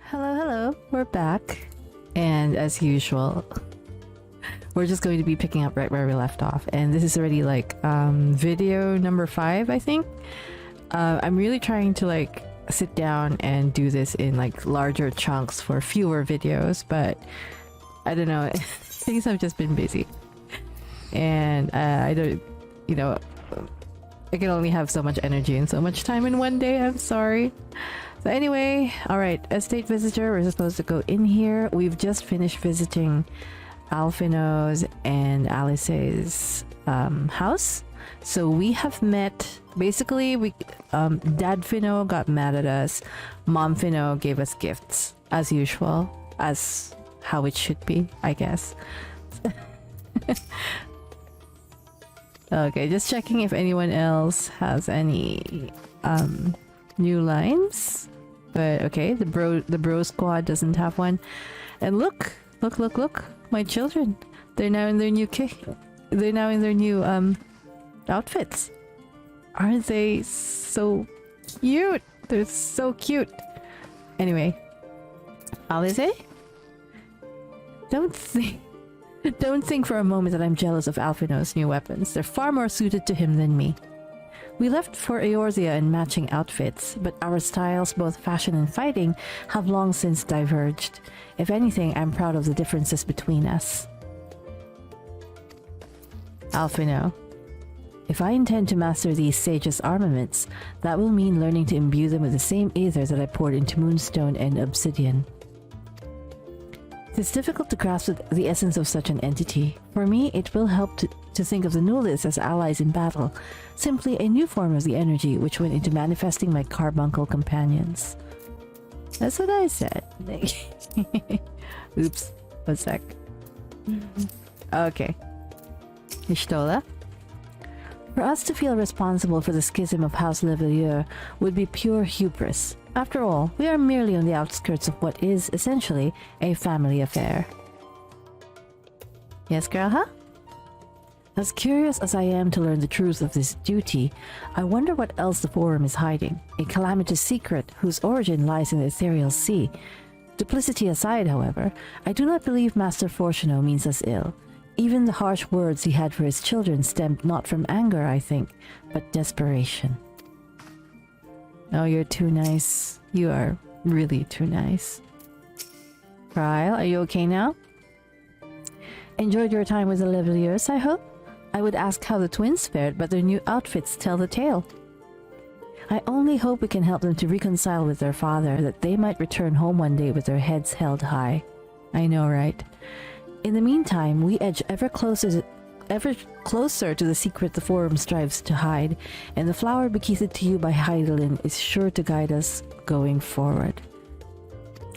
Hello, we're back. And as usual, we're just going to be picking up right where we left off. And this is already like video number 5, I think. I'm really trying to like sit down and do this in like larger chunks for fewer videos, but I don't know, things have just been busy. And I don't, you know, I can only have so much energy and so much time in one day, I'm sorry. So anyway, alright, estate visitor, we're supposed to go in here. We've just finished visiting Alphino's and Alice's house. So we have met, basically, Dad Finno got mad at us, Mom Finno gave us gifts, as usual, as how it should be, I guess. Okay, just checking if anyone else has any new lines. But okay, the bro squad doesn't have one. And look, my children. They're now in their new outfits. Aren't they so cute? They're so cute. Anyway, Alice, don't think for a moment that I'm jealous of Alphino's new weapons. They're far more suited to him than me. We left for Eorzea in matching outfits, but our styles, both fashion and fighting, have long since diverged. If anything, I'm proud of the differences between us. Alphino, if I intend to master these sages' armaments, that will mean learning to imbue them with the same aether that I poured into Moonstone and Obsidian. It's difficult to grasp the essence of such an entity. For me, it will help to think of the Nulis as allies in battle, simply a new form of the energy which went into manifesting my carbuncle companions. That's what I said. Oops, 1 sec. Okay. Ishtola? For us to feel responsible for the schism of House Levelier would be pure hubris. After all, we are merely on the outskirts of what is, essentially, a family affair. Yes, girl, huh? As curious as I am to learn the truth of this duty, I wonder what else the Forum is hiding. A calamitous secret whose origin lies in the ethereal sea. Duplicity aside, however, I do not believe Master Fortuno means us ill. Even the harsh words he had for his children stemmed not from anger, I think, but desperation. Oh, you're too nice. You are really too nice. Ryle, are you okay now? Enjoyed your time with the Leveliers, I hope? I would ask how the twins fared, but their new outfits tell the tale. I only hope we can help them to reconcile with their father, that they might return home one day with their heads held high. I know, right? In the meantime, we edge ever closer to the secret the Forum strives to hide, and the flower bequeathed to you by Heidelin is sure to guide us going forward.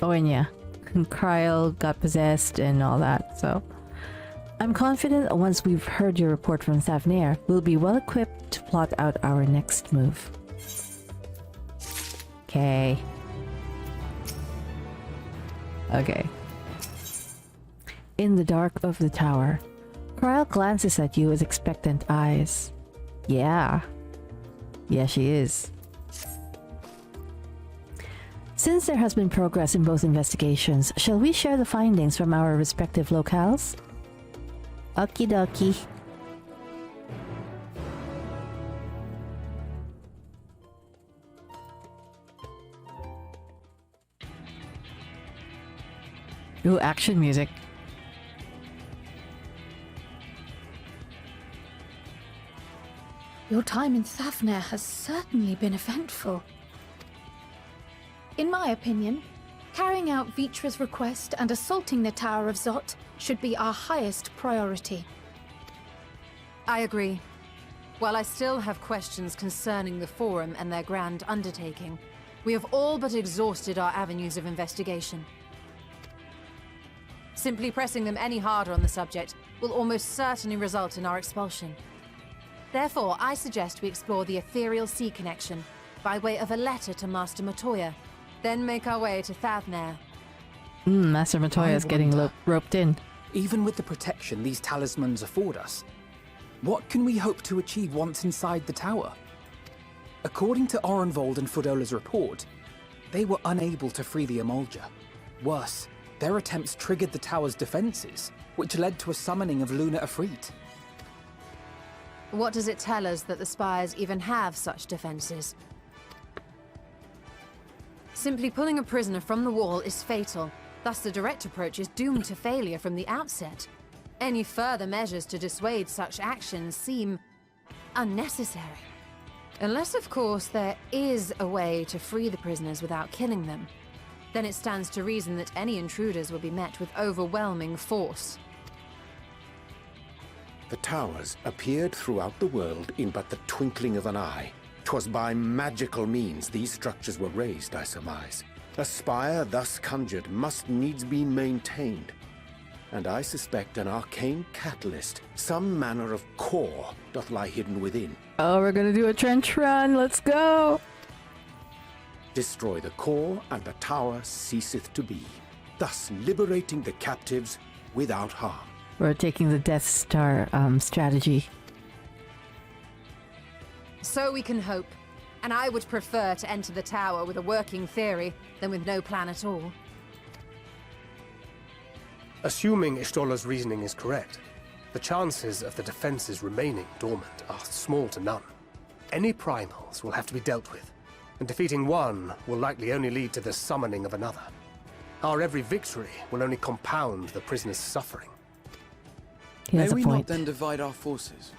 Oh, and yeah, Kryl got possessed and all that, so... I'm confident that once we've heard your report from Thavnair, we'll be well equipped to plot out our next move. Okay. Okay. In the dark of the tower, Kryl glances at you with expectant eyes. Yeah. Yeah, she is. Since there has been progress in both investigations, shall we share the findings from our respective locales? Okie dokie. Ooh, action music. Your time in Thavnair has certainly been eventful. In my opinion, carrying out Vrtra's request and assaulting the Tower of Zot should be our highest priority. I agree. While I still have questions concerning the Forum and their grand undertaking, we have all but exhausted our avenues of investigation. Simply pressing them any harder on the subject will almost certainly result in our expulsion. Therefore, I suggest we explore the ethereal sea connection by way of a letter to Master Matoya, then make our way to Thavnair. Master Matoya is getting roped in. Even with the protection these talismans afford us, what can we hope to achieve once inside the tower? According to Orenvold and Frodola's report, they were unable to free the Emulger. Worse, their attempts triggered the tower's defenses, which led to a summoning of Luna Ifrit. What does it tell us that the Spires even have such defenses? Simply pulling a prisoner from the wall is fatal, thus the direct approach is doomed to failure from the outset. Any further measures to dissuade such actions seem unnecessary. Unless, of course, there is a way to free the prisoners without killing them. Then it stands to reason that any intruders will be met with overwhelming force. The towers appeared throughout the world in but the twinkling of an eye. 'Twas by magical means these structures were raised, I surmise. A spire thus conjured must needs be maintained. And I suspect an arcane catalyst, some manner of core, doth lie hidden within. Oh, we're gonna do a trench run. Let's go. Destroy the core, and the tower ceaseth to be, thus liberating the captives without harm. We're taking the Death Star strategy. So we can hope. And I would prefer to enter the tower with a working theory than with no plan at all. Assuming Ishtola's reasoning is correct, the chances of the defenses remaining dormant are small to none. Any primals will have to be dealt with, and defeating one will likely only lead to the summoning of another. Our every victory will only compound the prisoner's suffering. He has May a we point. not then divide our forces?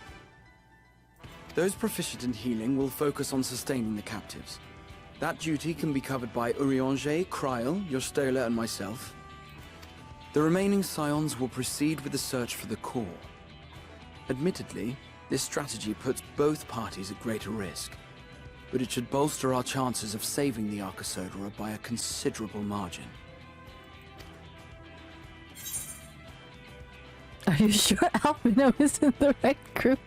Those proficient in healing will focus on sustaining the captives. That duty can be covered by Urianger, Kryl, Yostola, and myself. The remaining scions will proceed with the search for the core. Admittedly, this strategy puts both parties at greater risk, but it should bolster our chances of saving the Akasa by a considerable margin. Are you sure Albino is in the right group?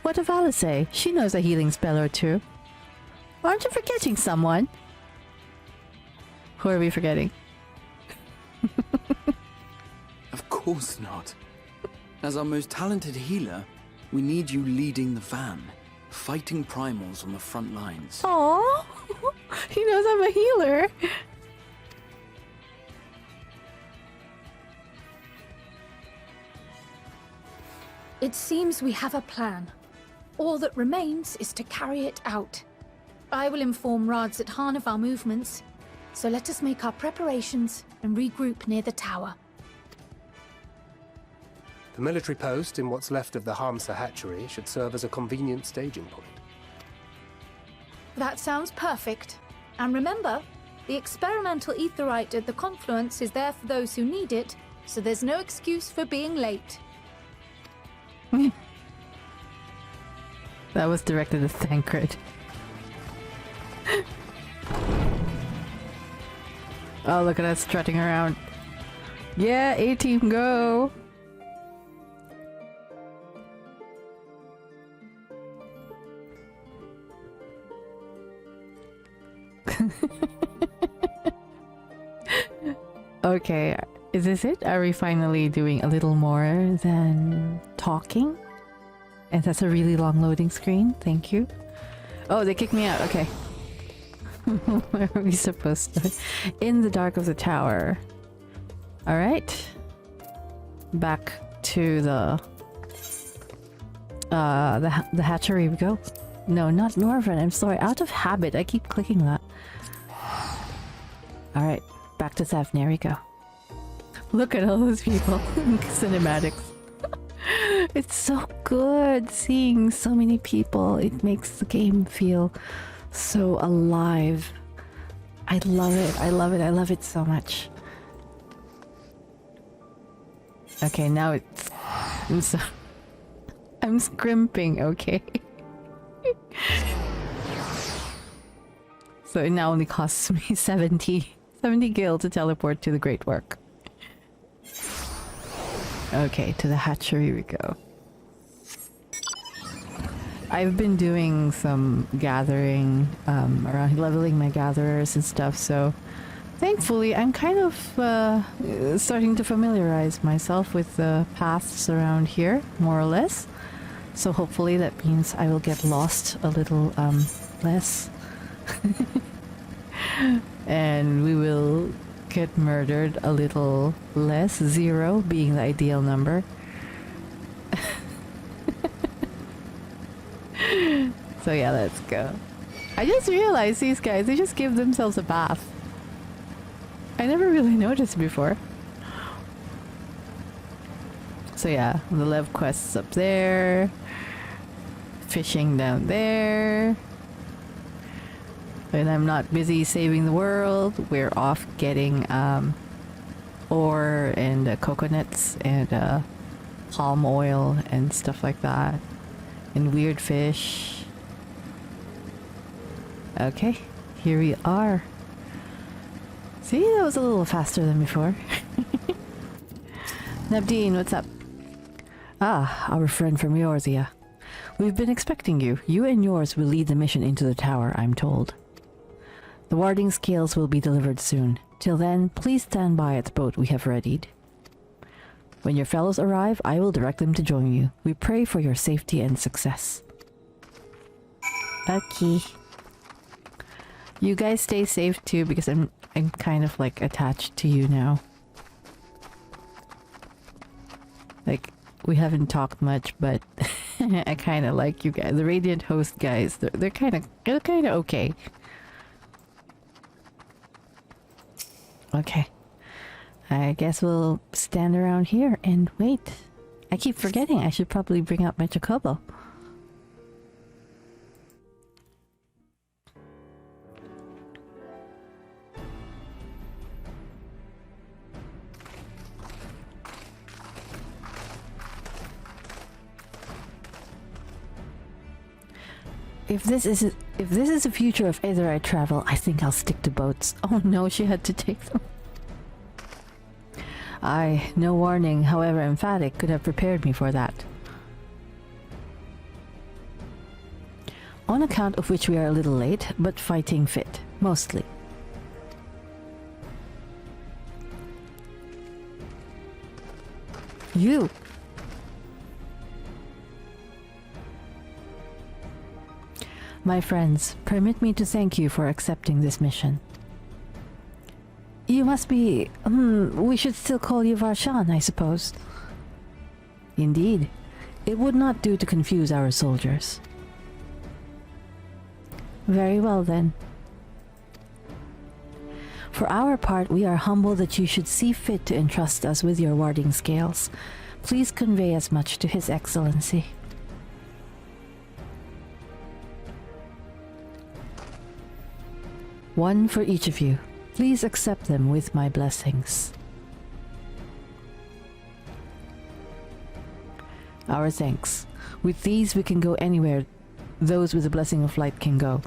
What of Alixia? She knows a healing spell or two. Aren't you forgetting someone? Who are we forgetting? Of course not. As our most talented healer, we need you leading the van, fighting primals on the front lines. Aww! He knows I'm a healer! It seems we have a plan. All that remains is to carry it out. I will inform RADZ-AT-HAN of our movements, so let us make our preparations and regroup near the tower. The military post in what's left of the Hamsa hatchery should serve as a convenient staging point. That sounds perfect. And remember, the experimental aetherite at the confluence is there for those who need it, so there's no excuse for being late. That was directed at Thancred. Oh, look at us strutting around. Yeah, A-Team, go! Okay, is this it? Are we finally doing a little more than talking? And that's a really long loading screen. Thank you. Oh, they kicked me out. Okay. Where are we supposed to? In the dark of the tower. Alright. Back to the hatchery we go. No, not Norvin. I'm sorry. Out of habit, I keep clicking that. Alright. Back to Thavnir we go. Look at all those people in cinematics. It's so good seeing so many people. It makes the game feel so alive. I love it. I love it. I love it so much. Okay, now it's... I'm scrimping, okay? So it now only costs me 70 gil to teleport to the Great Work. Okay, to the hatchery we go. I've been doing some gathering around leveling my gatherers and stuff, so thankfully I'm kind of starting to familiarize myself with the paths around here, more or less. So hopefully that means I will get lost a little less. And we will get murdered a little less, 0 being the ideal number. So yeah, let's go. I just realized these guys, they just give themselves a bath. I never really noticed before. So yeah, the Lev quest's up there. Fishing down there. When I'm not busy saving the world, we're off getting ore and coconuts and palm oil and stuff like that. And weird fish. Okay, here we are. See, that was a little faster than before. Nabdeen, what's up? Ah, our friend from Eorzea. We've been expecting you. You and yours will lead the mission into the tower, I'm told. The warding scales will be delivered soon. Till then, please stand by at the boat we have readied. When your fellows arrive, I will direct them to join you. We pray for your safety and success. Okay. You guys stay safe too, because I'm kind of like attached to you now. Like, we haven't talked much, but I kind of like you guys. The Radiant Host guys, they're kind of okay. Okay. I guess we'll stand around here and wait. I keep forgetting I should probably bring out my Chocobo. If this is the future of Aetheryte travel, I think I'll stick to boats. Oh no, she had to take them. No warning, however emphatic, could have prepared me for that. On account of which we are a little late, but fighting fit, mostly. You! My friends, permit me to thank you for accepting this mission. You must be... we should still call you Varshan, I suppose. Indeed. It would not do to confuse our soldiers. Very well then. For our part, we are humbled that you should see fit to entrust us with your warding scales. Please convey as much to His Excellency. One for each of you. Please accept them with my blessings. Our thanks. With these we can go anywhere those with the blessing of light can go.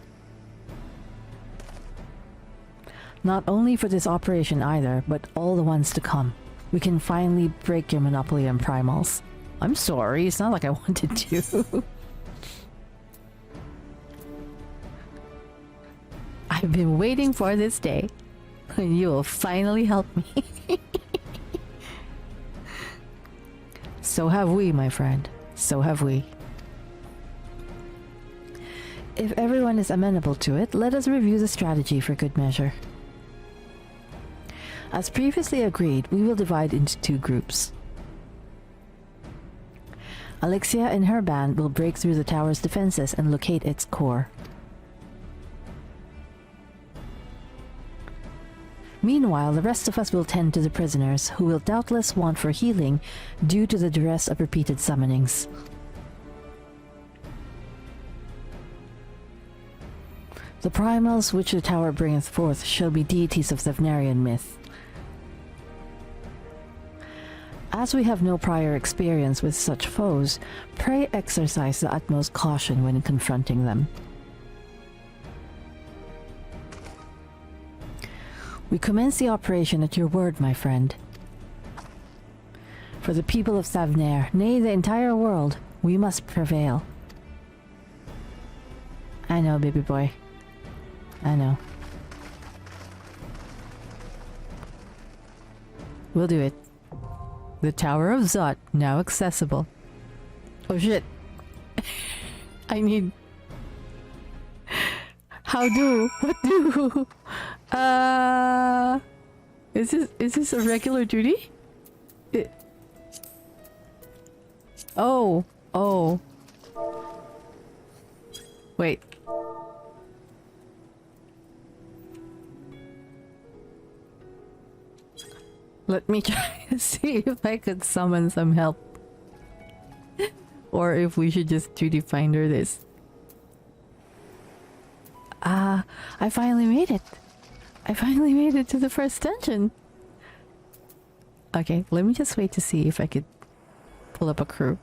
Not only for this operation either, but all the ones to come. We can finally break your monopoly on primals. I'm sorry, it's not like I wanted to. I've been waiting for this day. And you will finally help me. So have we, my friend. So have we. If everyone is amenable to it, let us review the strategy for good measure. As previously agreed, we will divide into 2 groups. Alixia and her band will break through the tower's defenses and locate its core. Meanwhile, the rest of us will tend to the prisoners, who will doubtless want for healing due to the duress of repeated summonings. The primals which the tower bringeth forth shall be deities of Thavnarian myth. As we have no prior experience with such foes, pray exercise the utmost caution when confronting them. We commence the operation at your word, my friend. For the people of Thavnair, nay, the entire world, we must prevail. I know, baby boy. I know. We'll do it. The Tower of Zot, now accessible. Oh shit. I need... How do? What do? Is this a regular duty? Oh. Wait. Let me try to see if I could summon some help. Or if we should just duty finder this. I finally made it. I finally made it to the first dungeon. Okay, let me just wait to see if I could pull up a crew.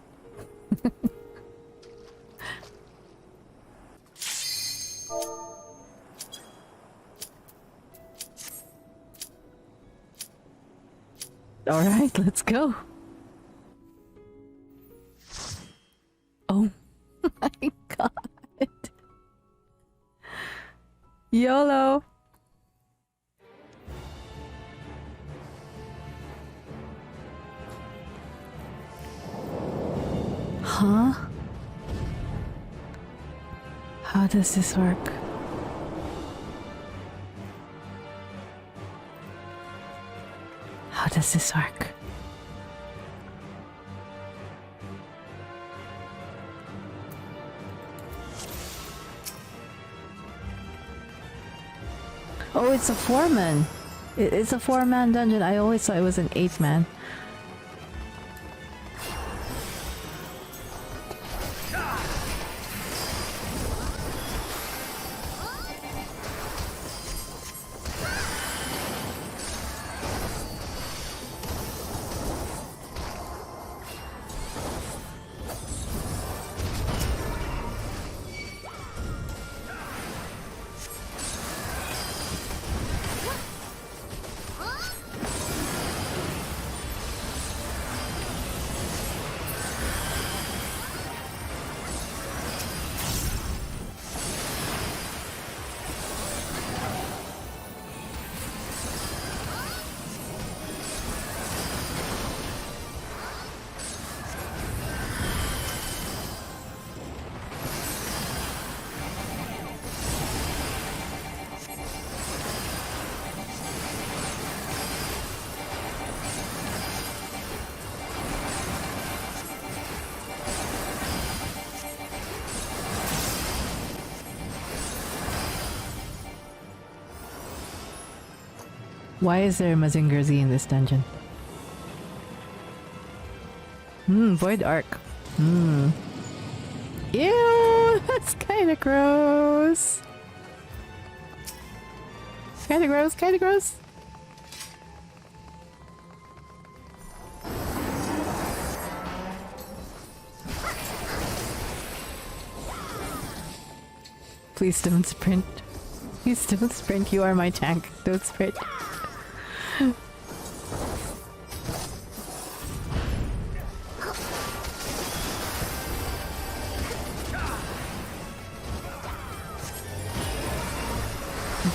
Alright, let's go. Oh my god. YOLO. Huh? How does this work? How does this work? Oh, it's a 4-man. It's a 4-man dungeon. I always thought it was an 8-man. Why is there a Mazinger Z in this dungeon? Void Arc. Ew, that's kinda gross. Kinda gross, kinda gross. Please don't sprint. Please don't sprint, you are my tank. Don't sprint.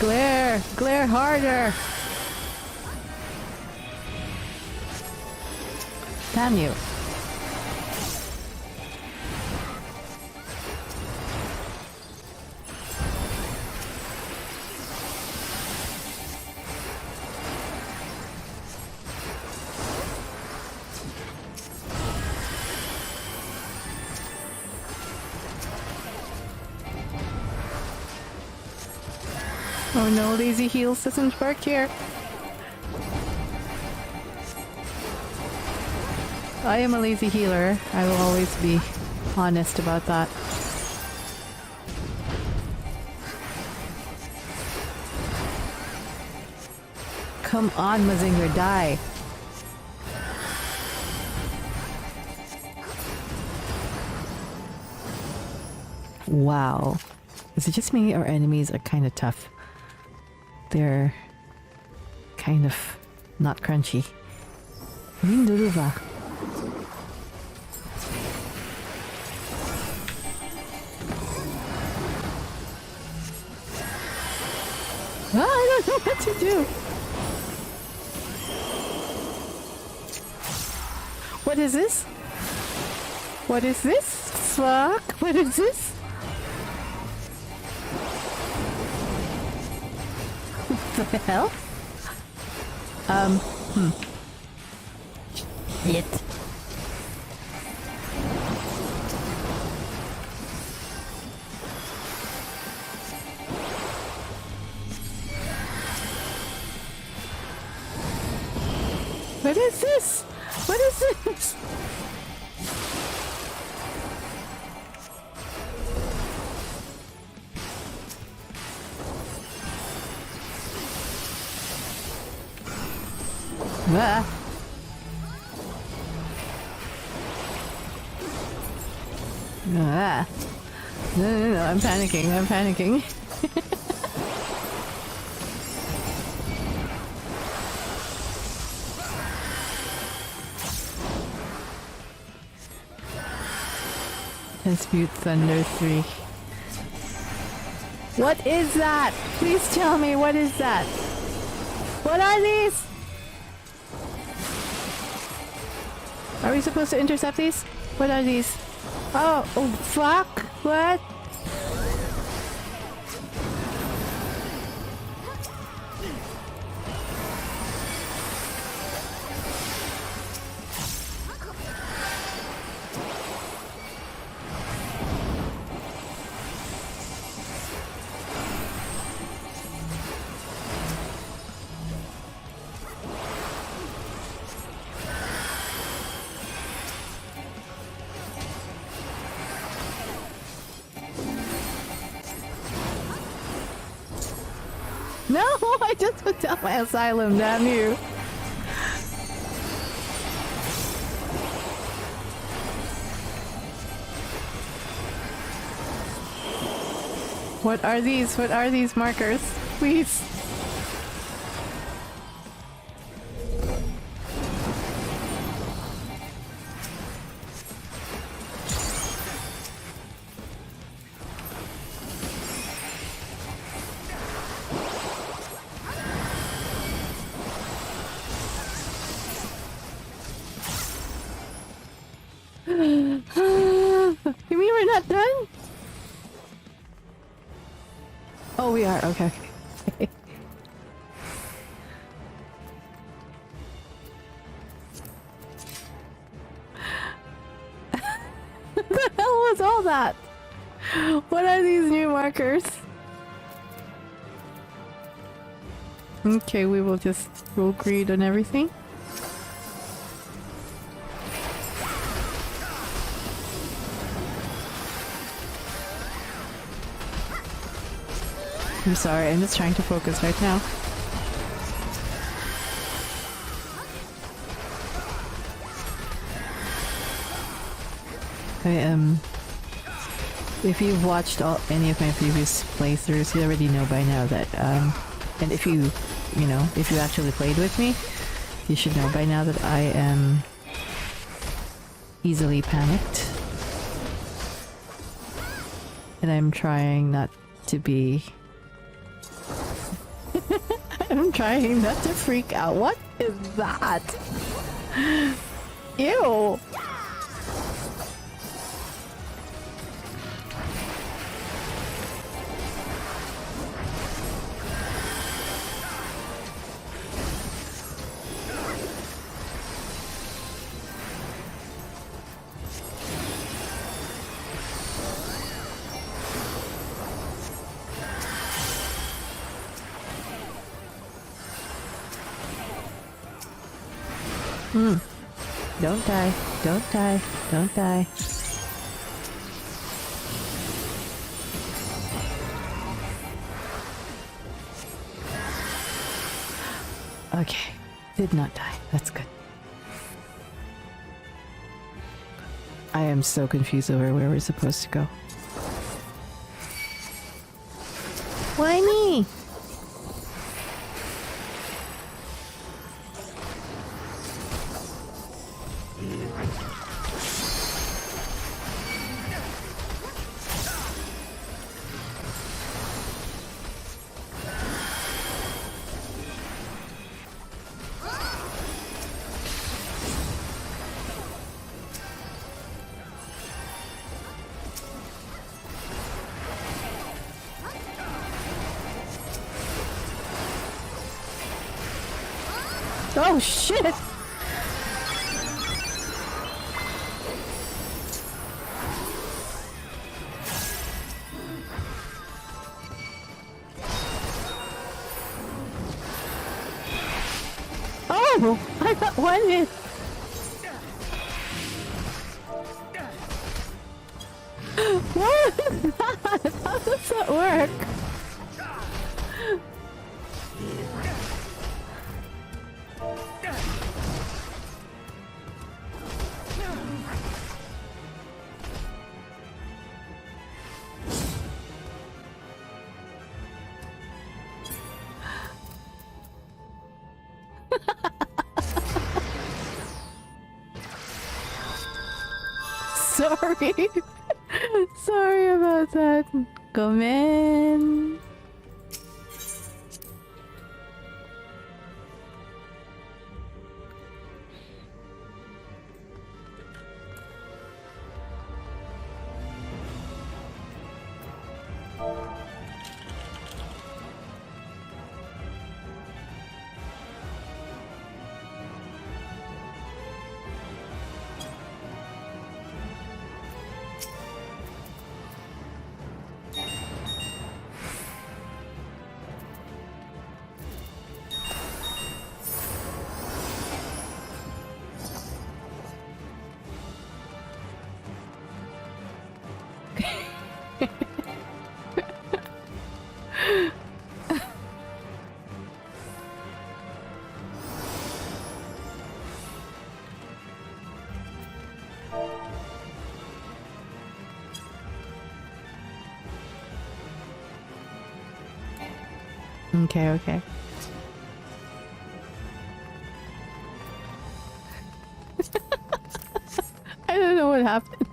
Glare! Glare harder! Damn you. Oh no, lazy heals doesn't work here. I am a lazy healer. I will always be honest about that. Come on, Mazinger, die. Wow. Is it just me or enemies are kind of tough? They're kind of not crunchy. Ninduruva. I don't know what to do. What is this? What is this? Fuck? What is this? The hell? Shit. What is this? What is this? Ah. Ah. No, I'm panicking, I'm panicking. Dispute Thunder 3. What is that? Please tell me, what is that? What are these? Are we supposed to intercept these? What are these? Oh fuck! What? No, I just put down my asylum, damn you. What are these? What are these markers? Please. You mean we're not done? Oh, we are. Okay. What the hell was all that? What are these new markers? Okay, we will just roll greed on everything. I'm sorry, I'm just trying to focus right now. If you've watched any of my previous playthroughs, you already know by now that, and if you actually played with me, you should know by now that I am easily panicked. And I'm trying not to be... I'm trying not to freak out. What is that? Ew! Don't die. Don't die. Don't die. Okay. Did not die. That's good. I am so confused over where we're supposed to go. Why me? Oh shit! Oh! I got one hit! What? How does that work? Sorry. Sorry about that. Come in. Okay, okay. I don't know what happened.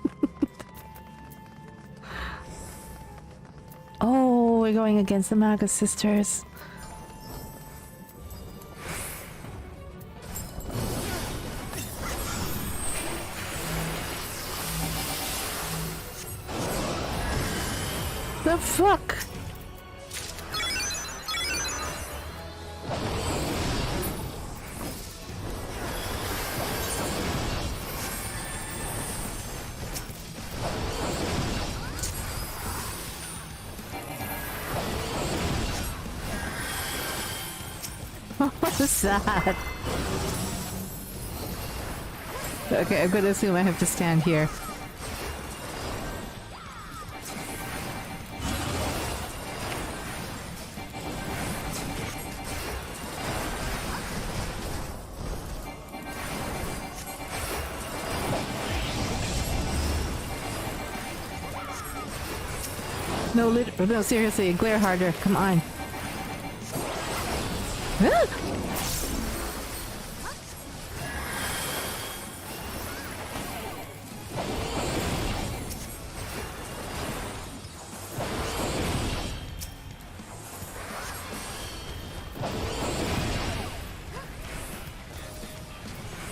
Oh, we're going against the Maga sisters. The fuck? What's that? Okay, I'm gonna assume I have to stand here. No, seriously, glare harder. Come on. Ah!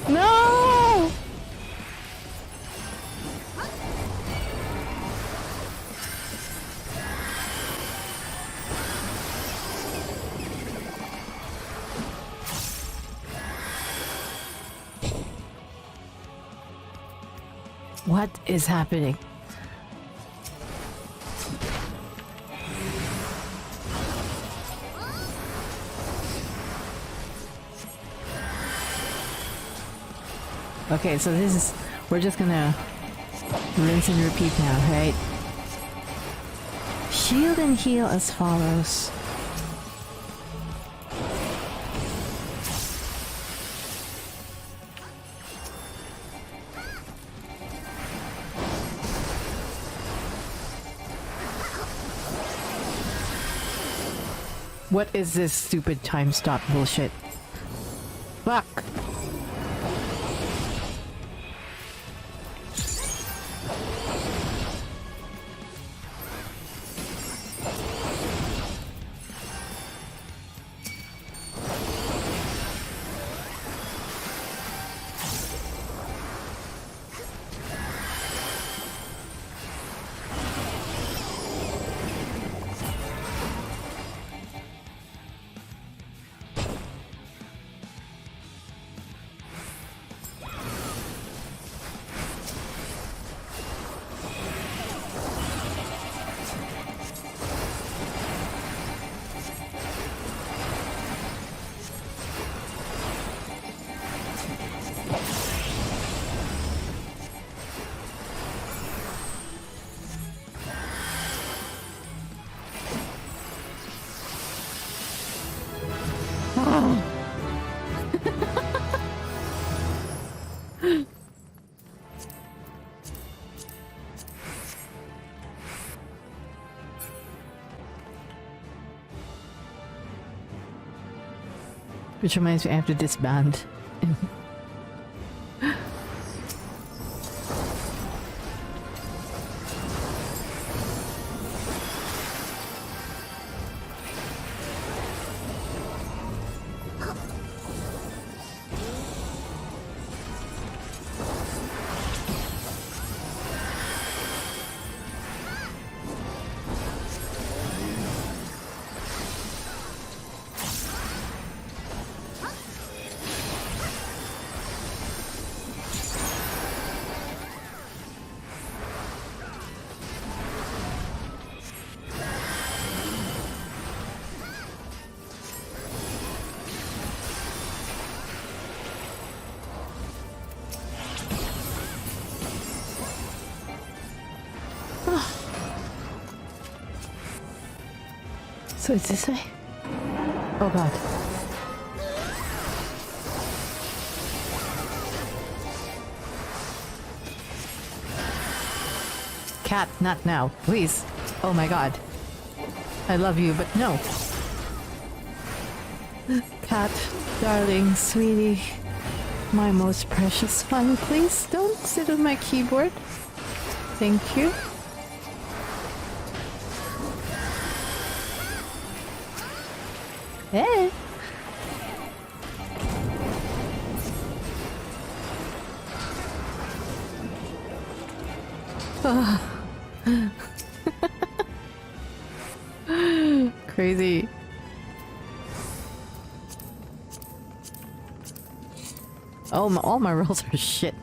No! What is happening? Okay, so this is... We're just gonna rinse and repeat now, right? Shield and heal as follows. What is this stupid time stop bullshit? Fuck! Which reminds me, I have to disband. So it's this way? Oh god. Cat, not now, please. Oh my god. I love you, but no. Cat, darling, sweetie. My most precious one, please don't sit on my keyboard. Thank you. Hey. Crazy. Oh, all my rolls are shit.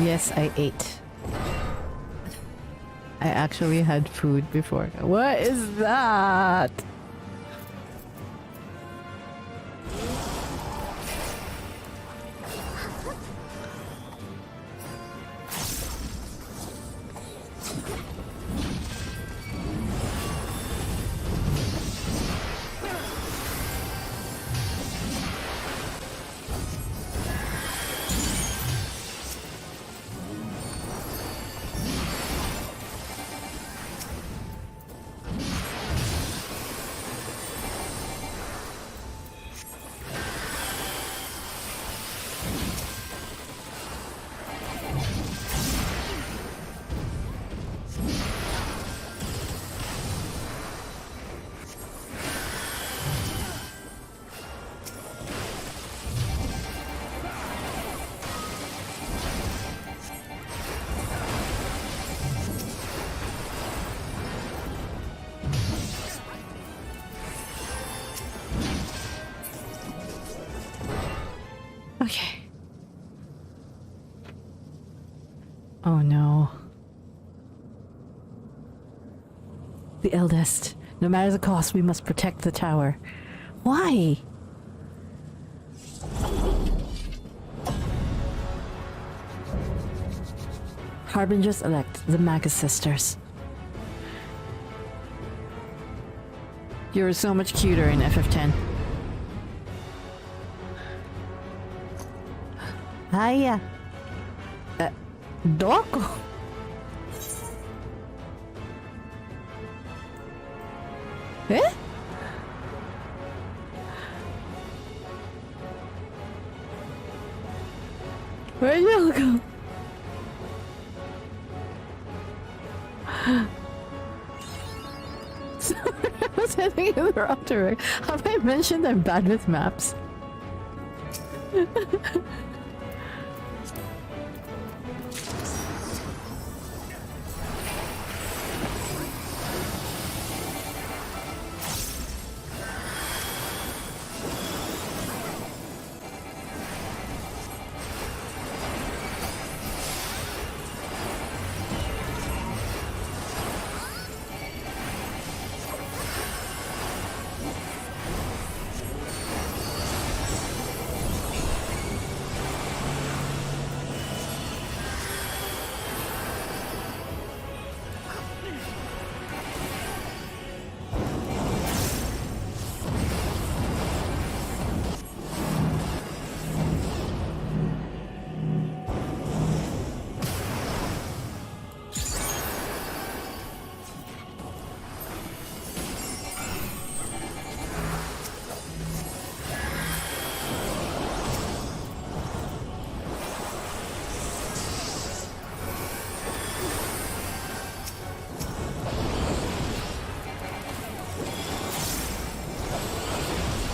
Yes, I ate. I actually had food before. What is that? Okay. Oh no. The eldest. No matter the cost, we must protect the tower. Why? Harbingers elect the Magus sisters. You're so much cuter in FF10. Hiya. Doko. Eh? Where'd you go? Sorry, I was heading in the wrong direction. Have I mentioned I'm bad with maps?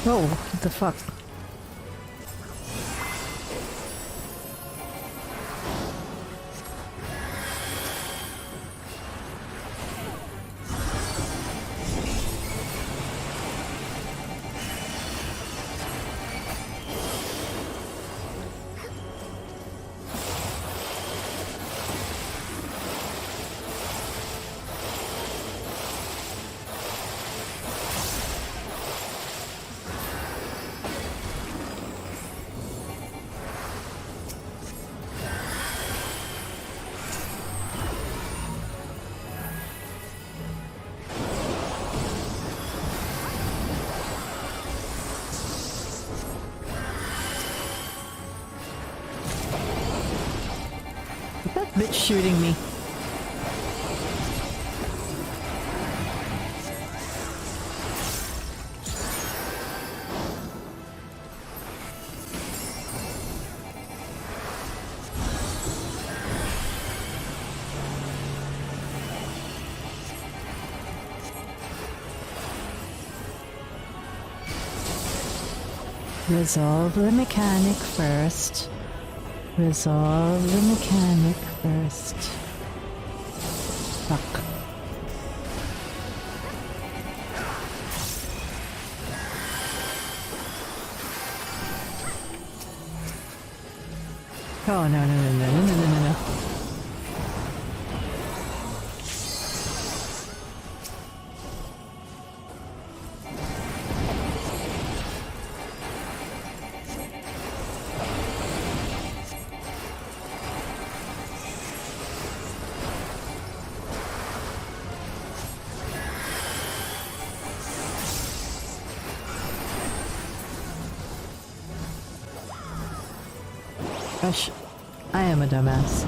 Oh, what the fuck? That bitch shooting me. Resolve the mechanic first. Resolve the mechanic first. Fuck. Oh, no. Gosh, I am a dumbass.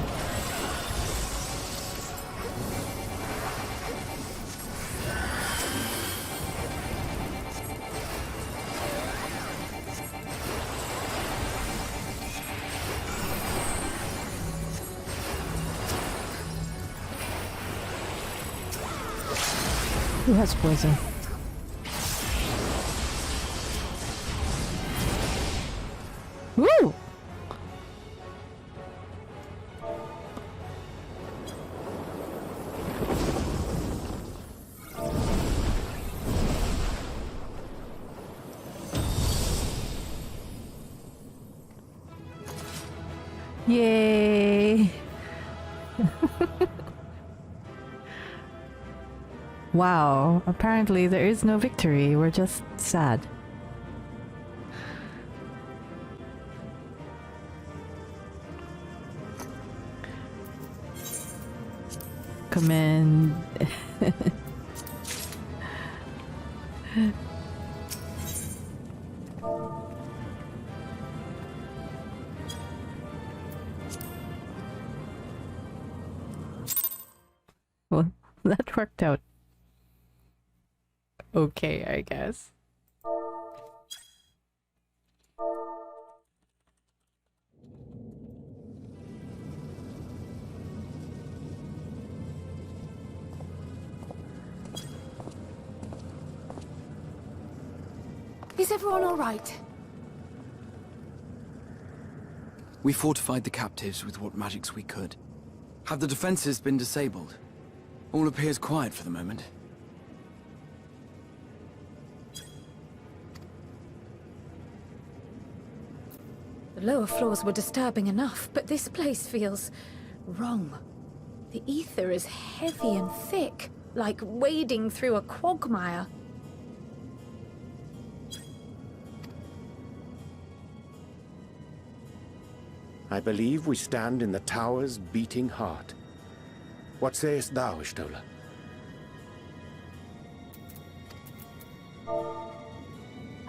Who has poison? Woo! Yay! Wow, apparently there is no victory, we're just sad. Commend. Well, that worked out okay, I guess. Is everyone all right? We fortified the captives with what magics we could. Have the defenses been disabled? All appears quiet for the moment. The lower floors were disturbing enough, but this place feels wrong. The ether is heavy and thick, like wading through a quagmire. I believe we stand in the tower's beating heart. What sayest thou, Y'shtola?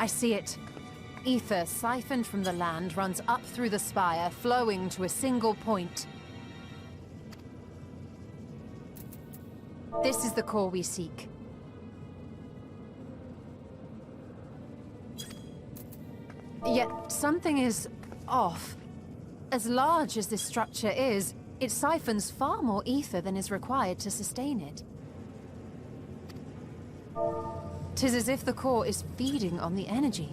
I see it. Ether siphoned from the land runs up through the spire, flowing to a single point. This is the core we seek. Yet something is off. As large as this structure is, it siphons far more ether than is required to sustain it. 'Tis as if the core is feeding on the energy,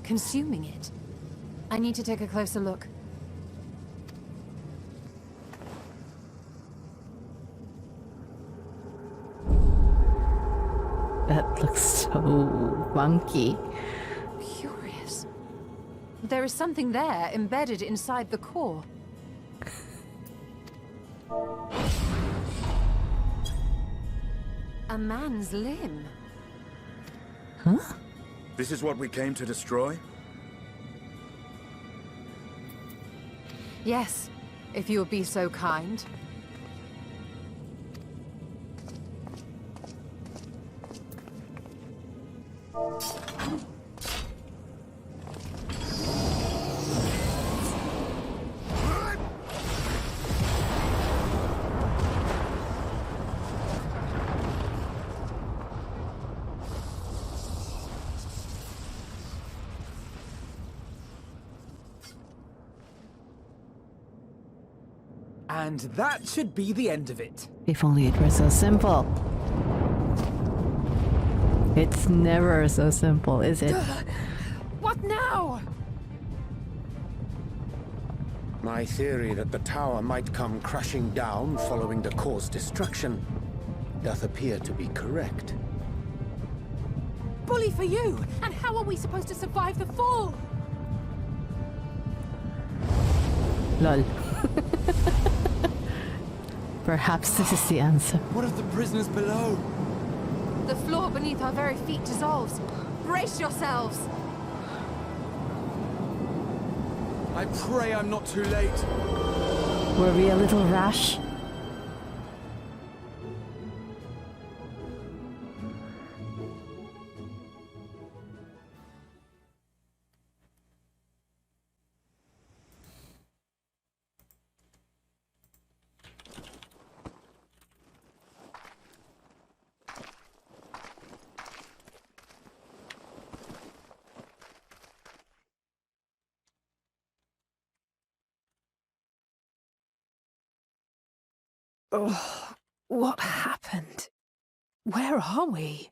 consuming it. I need to take a closer look. That looks so funky. Curious. There is something there embedded inside the core. A man's limb. Huh? This is what we came to destroy? Yes, if you would be so kind. And that should be the end of it. If only it were so simple. It's never so simple, is it? What now? My theory that the tower might come crashing down following the core's destruction doth appear to be correct. Bully for you! And how are we supposed to survive the fall? Lol. Perhaps this is the answer. What of the prisoners below? The floor beneath our very feet dissolves. Brace yourselves! I pray I'm not too late. Were we a little rash? Oh, what happened? Where are we?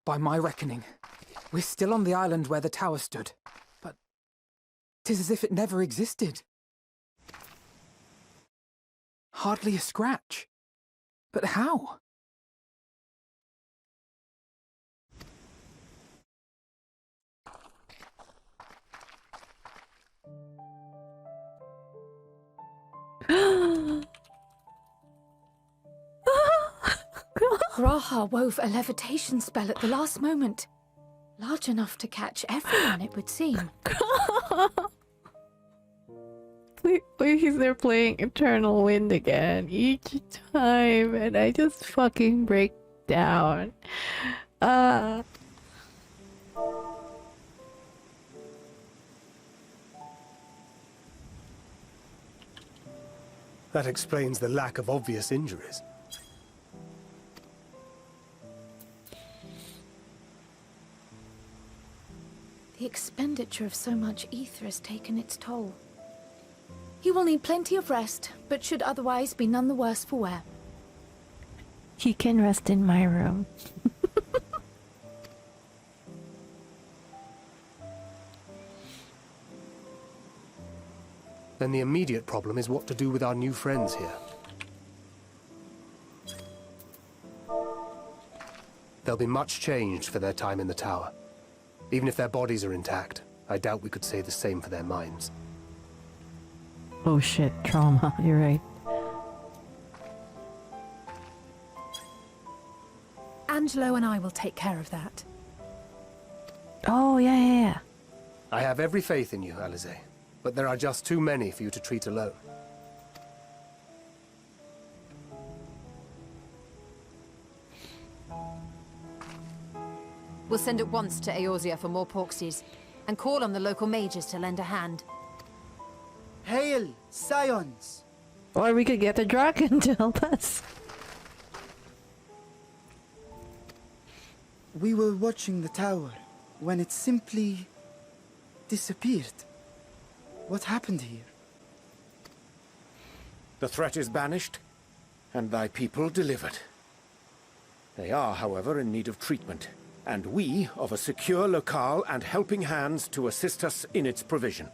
By my reckoning, we're still on the island where the tower stood. But 'tis as if it never existed. Hardly a scratch. But how? Raha wove a levitation spell at the last moment. Large enough to catch everyone, it would seem. Please, they're playing Eternal Wind again each time, and I just fucking break down. That explains the lack of obvious injuries. The expenditure of so much ether has taken its toll. He will need plenty of rest, but should otherwise be none the worse for wear. He can rest in my room. Then the immediate problem is what to do with our new friends here. They'll be much changed for their time in the tower. Even if their bodies are intact, I doubt we could say the same for their minds. Oh shit, trauma, you're right. Angelo and I will take care of that. Oh, yeah. I have every faith in you, Alize, but there are just too many for you to treat alone. We'll send at once to Eorzea for more Porksies, and call on the local mages to lend a hand. Hail, Scions! Or we could get the dragon to help us. We were watching the tower. when it simply disappeared? What happened here? The threat is banished, and thy people delivered. They are, however, in need of treatment, and we of a secure locale and helping hands to assist us in its provision.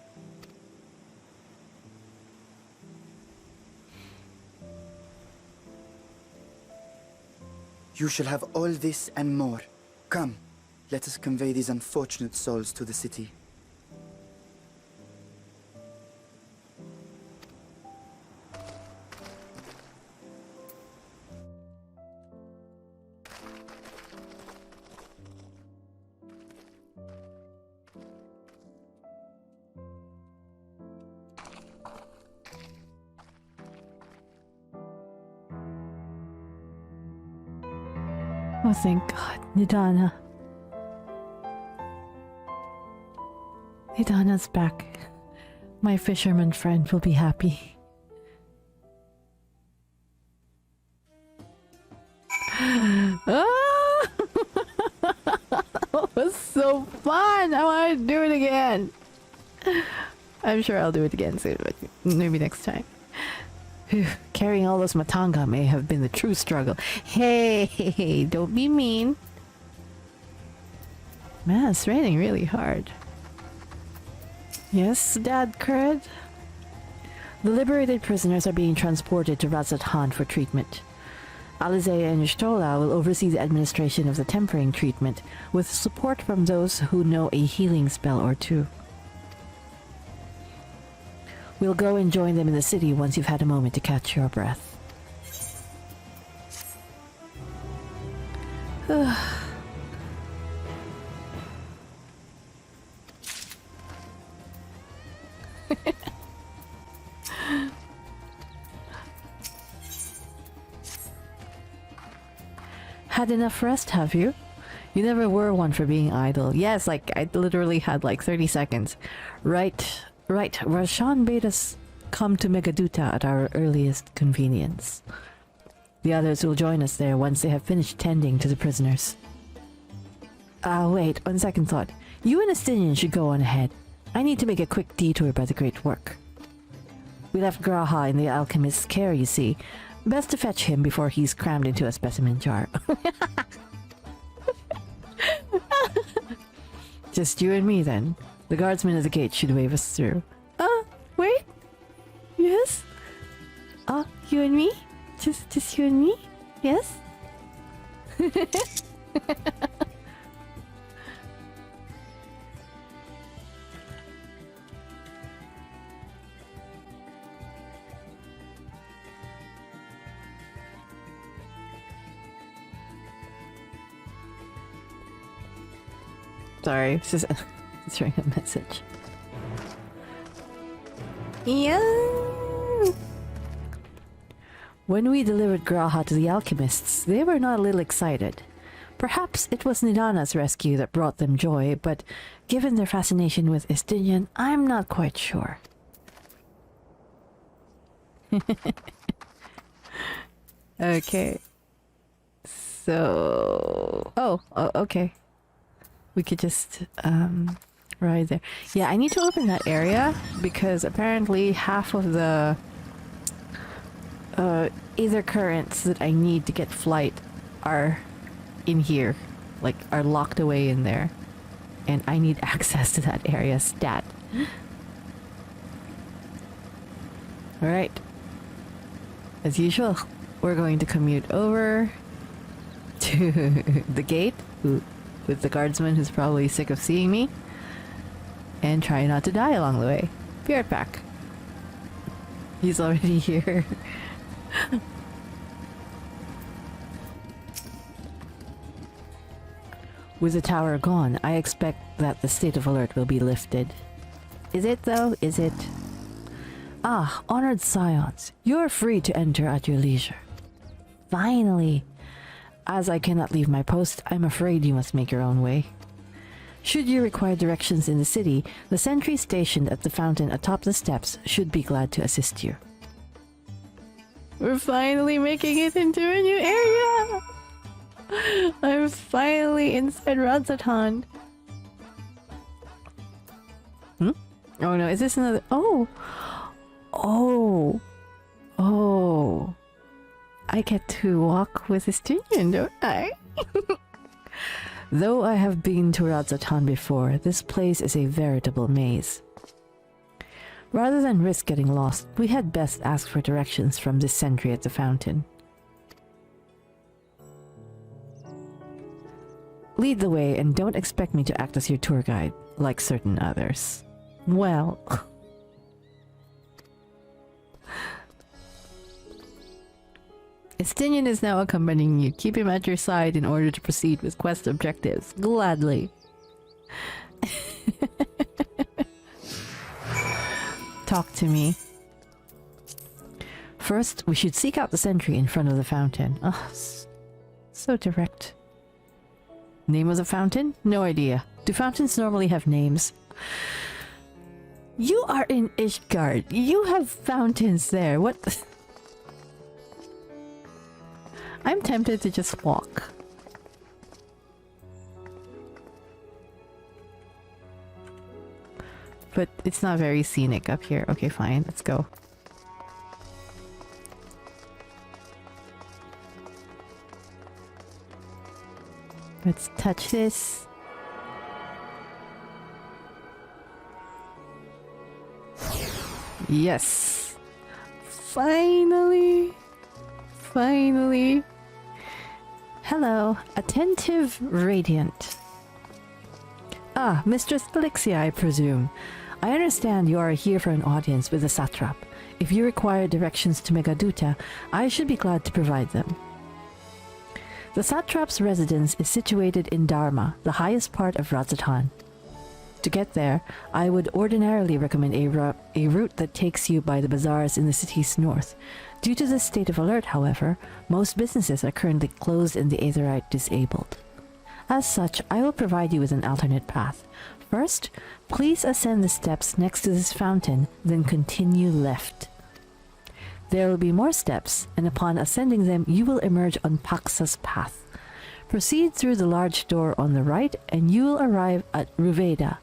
You shall have all this and more. Come, let us convey these unfortunate souls to the city. Oh, thank God, Nidhana. Nidhana's back. My fisherman friend will be happy. Ah! That was so fun! I want to do it again. I'm sure I'll do it again soon, but maybe next time. Phew, carrying all those matanga may have been the true struggle. Hey, don't be mean. Man, it's raining really hard. Yes, Dad Cred? The liberated prisoners are being transported to RADZ-AT-HAN for treatment. Alixia and Stola will oversee the administration of the tempering treatment, with support from those who know a healing spell or two. We'll go and join them in the city once you've had a moment to catch your breath. Had enough rest, have you? You never were one for being idle. Yes, like, I literally had like 30 seconds. Right, Rashan bade us come to Meghaduta at our earliest convenience. The others will join us there once they have finished tending to the prisoners. Wait, on second thought, you and Estinien should go on ahead. I need to make a quick detour by the Great Work. We left Graha in the alchemist's care, you see. Best to fetch him before he's crammed into a specimen jar. Just you and me then. The guardsman at the gate should wave us through. Wait? Yes? You and me? Just you and me? Yes? Sorry, it's just answering a message. Yeah. When we delivered Graha to the alchemists, they were not a little excited. Perhaps it was Nidhana's rescue that brought them joy, but given their fascination with Estinien, I'm not quite sure. Okay. So... Oh, okay. We could just, ride there. Yeah, I need to open that area, because apparently half of the, ether currents that I need to get flight are in here. Like, are locked away in there. And I need access to that area stat. Alright. As usual, we're going to commute over to the gate, with the guardsman who's probably sick of seeing me, and try not to die along the way. Be right back. He's already here. With the tower gone, I expect that the state of alert will be lifted. Is it though? Is it? Ah, honored scions, you're free to enter at your leisure. Finally! As I cannot leave my post, I'm afraid you must make your own way. Should you require directions in the city, the sentry stationed at the fountain atop the steps should be glad to assist you. We're finally making it into a new area! I'm finally inside RADZ-AT-HAN. Oh no, is this another? Oh! Oh! Oh! I get to walk with Estinien, don't I? Though I have been to RADZ-AT-HAN before, this place is a veritable maze. Rather than risk getting lost, we had best ask for directions from this sentry at the fountain. Lead the way and don't expect me to act as your tour guide, like certain others. Well... Estinien is now accompanying you. Keep him at your side in order to proceed with quest objectives. Gladly. Talk to me. First, we should seek out the sentry in front of the fountain. Oh, so direct. Name of the fountain? No idea. Do fountains normally have names? You are in Ishgard. You have fountains there. What the... I'm tempted to just walk. But it's not very scenic up here. Okay, fine. Let's go. Let's touch this. Yes! Finally! Finally! Hello, attentive radiant. Ah, Mistress Alixia, I presume. I understand you are here for an audience with the satrap. If you require directions to Meghaduta, I should be glad to provide them. The satrap's residence is situated in Dharma, the highest part of RADZ-AT-HAN. To get there, I would ordinarily recommend a route that takes you by the bazaars in the city's north. Due to the state of alert, however, most businesses are currently closed and the Aetherite disabled. As such, I will provide you with an alternate path. First, please ascend the steps next to this fountain, then continue left. There will be more steps, and upon ascending them, you will emerge on Paxa's path. Proceed through the large door on the right, and you will arrive at Ruveda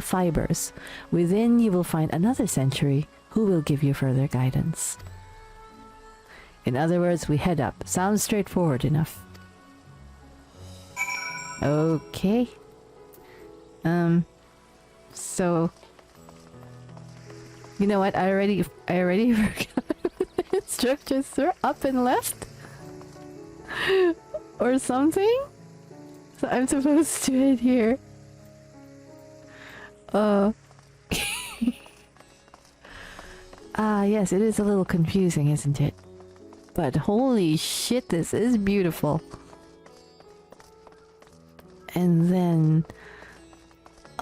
Fibers. Within, you will find another sentry who will give you further guidance. In other words, we head up. Sounds straightforward enough. Okay. So... You know what? I already forgot the instructions. They're up and left? Or something? So I'm supposed to head here. Ah, yes, it is a little confusing, isn't it? But holy shit, this is beautiful. And then...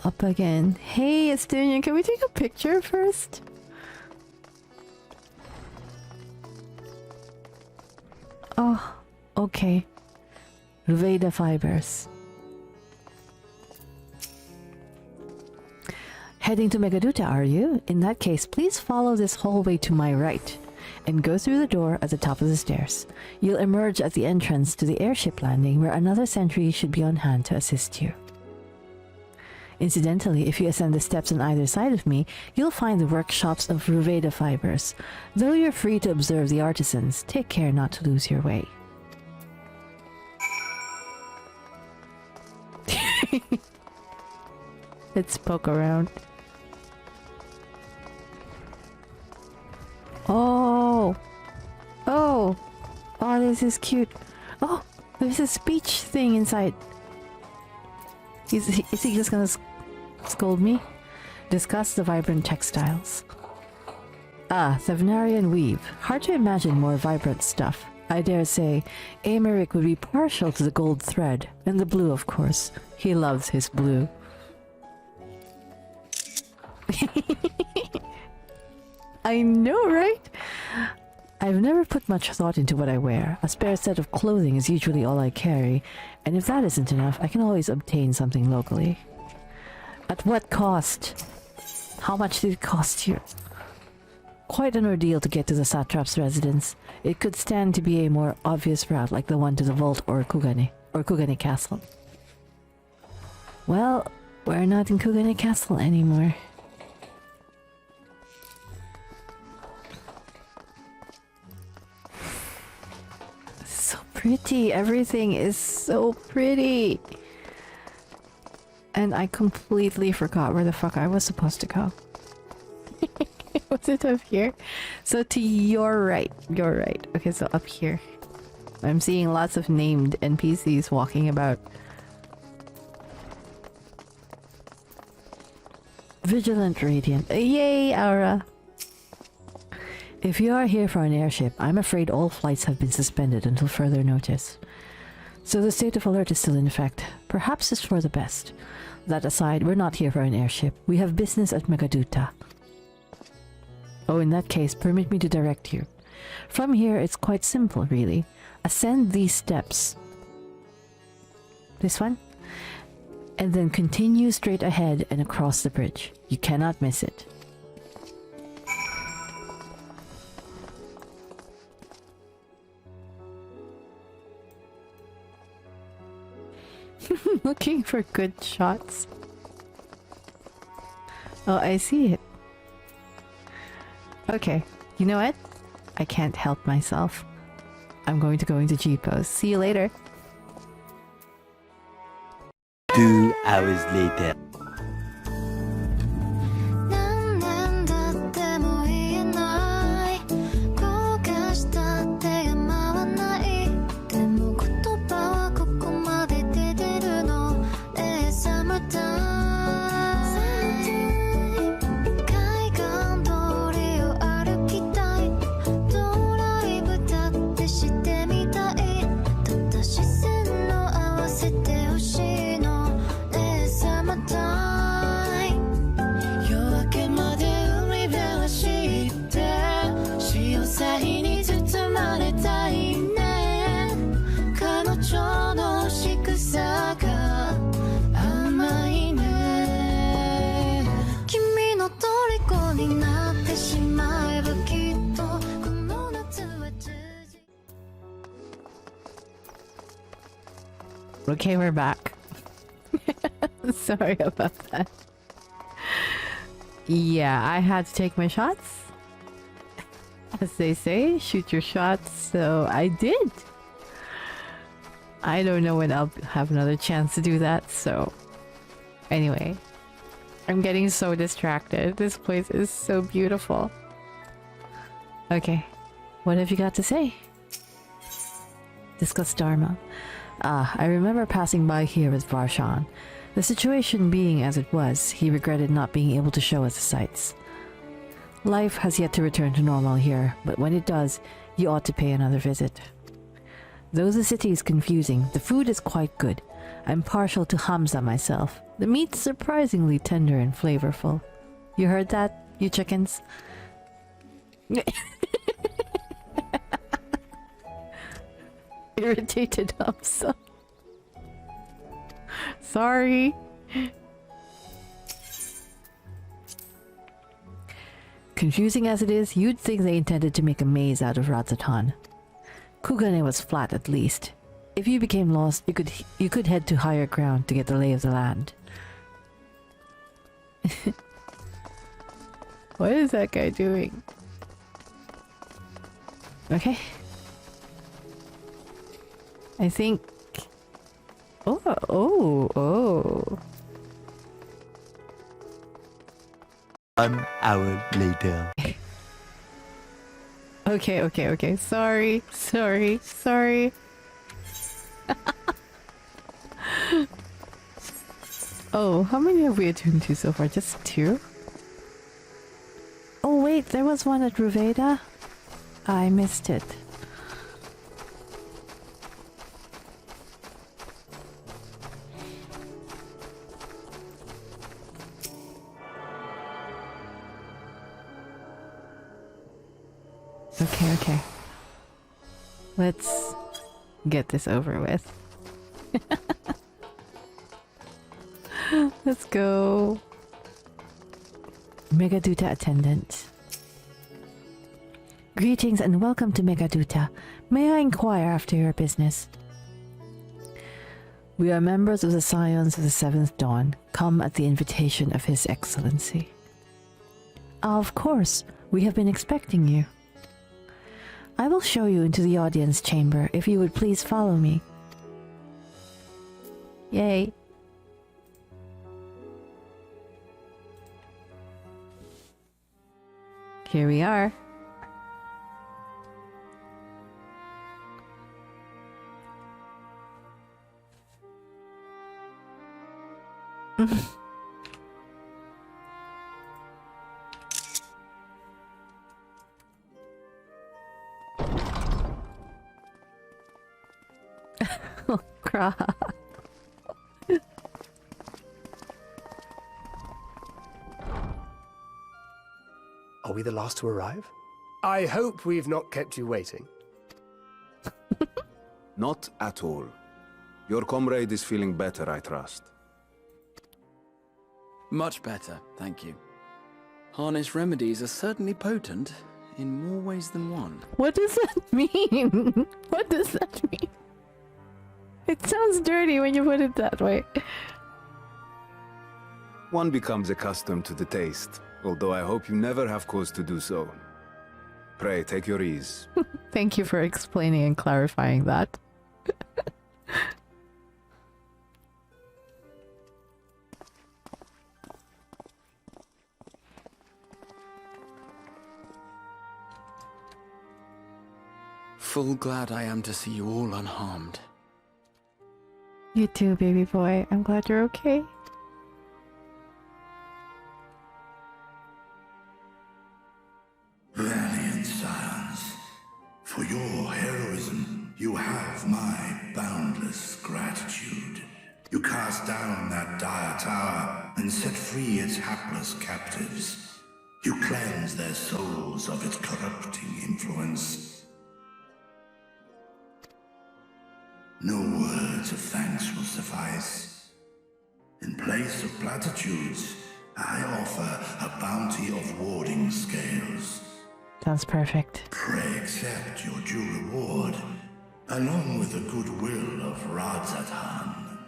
up again. Hey, Estinien, can we take a picture first? Oh, okay. Ruveda Fibers. Heading to Meghaduta, are you? In that case, please follow this hallway to my right and go through the door at the top of the stairs. You'll emerge at the entrance to the airship landing where another sentry should be on hand to assist you. Incidentally, if you ascend the steps on either side of me, you'll find the workshops of Ruveda Fibers. Though you're free to observe the artisans, take care not to lose your way. Let's poke around. Oh! Oh! Oh, this is cute. Oh! There's a speech thing inside. Is he just gonna scold me? Discuss the vibrant textiles. Ah, Thavnarian weave. Hard to imagine more vibrant stuff. I dare say, Aymeric would be partial to the gold thread, and the blue, of course. He loves his blue. I know, right? I've never put much thought into what I wear. A spare set of clothing is usually all I carry, and if that isn't enough, I can always obtain something locally. At what cost? How much did it cost you? Quite an ordeal to get to the satrap's residence. It could stand to be a more obvious route like the one to the vault or Kugane Castle. Well, we're not in Kugane Castle anymore. pretty. Everything is so pretty. And I completely forgot where the fuck I was supposed to go. Was it up here? So to your right. Your right. Okay, so up here. I'm seeing lots of named NPCs walking about. Vigilant Radiant. Yay, Aura! If you are here for an airship, I'm afraid all flights have been suspended until further notice. So the state of alert is still in effect. Perhaps it's for the best. That aside, we're not here for an airship. We have business at Meghaduta. Oh, in that case, permit me to direct you. From here, it's quite simple, really. Ascend these steps. This one? And then continue straight ahead and across the bridge. You cannot miss it. Looking for good shots. Oh, I see it. Okay, you know what? I can't help myself. I'm going to go into gpose. See you later. 2 hours later. Okay, we're back. Sorry about that. Yeah, I had to take my shots. As they say, shoot your shots, so I did. I don't know when I'll have another chance to do that, so... Anyway. I'm getting so distracted. This place is so beautiful. Okay. What have you got to say? Discuss Dharma. Ah, I remember passing by here with Varshan. The situation being as it was, he regretted not being able to show us the sights. Life has yet to return to normal here, but when it does, you ought to pay another visit. Though the city is confusing, the food is quite good. I'm partial to Hamza myself. The meat's surprisingly tender and flavorful. You heard that, you chickens? Irritated Hamza. Sorry. Confusing as it is, you'd think they intended to make a maze out of RADZ-AT-HAN. Kugane was flat at least. If you became lost, you could head to higher ground to get the lay of the land. What is that guy doing? Okay. I think... Oh. 1 hour later. Okay. Sorry. Oh, how many have we attuned to so far? Just 2? Oh wait, there was one at Ruveda. I missed it. Okay. Let's get this over with. Let's go. Meghaduta attendant. Greetings and welcome to Meghaduta. May I inquire after your business? We are members of the Scions of the Seventh Dawn, come at the invitation of His Excellency. Of course, we have been expecting you. I will show you into the audience chamber if you would please follow me. Yay. Here we are. Oh, crap. Are we the last to arrive? I hope we've not kept you waiting. Not at all. Your comrade is feeling better, I trust. Much better, thank you. Harness remedies are certainly potent in more ways than one. What does that mean? What does that mean? It sounds dirty when you put it that way. One becomes accustomed to the taste, although I hope you never have cause to do so. Pray, take your ease. Thank you for explaining and clarifying that. Full glad I am to see you all unharmed. You too, baby boy. I'm glad you're okay. Valiant scions, for your heroism, you have my boundless gratitude. You cast down that dire tower and set free its hapless captives. You cleanse their souls of its corrupting influence. No words of thanks will suffice. In place of platitudes, I offer a bounty of warding scales. Sounds perfect. Pray accept your due reward, along with the goodwill of RADZ-AT-HAN.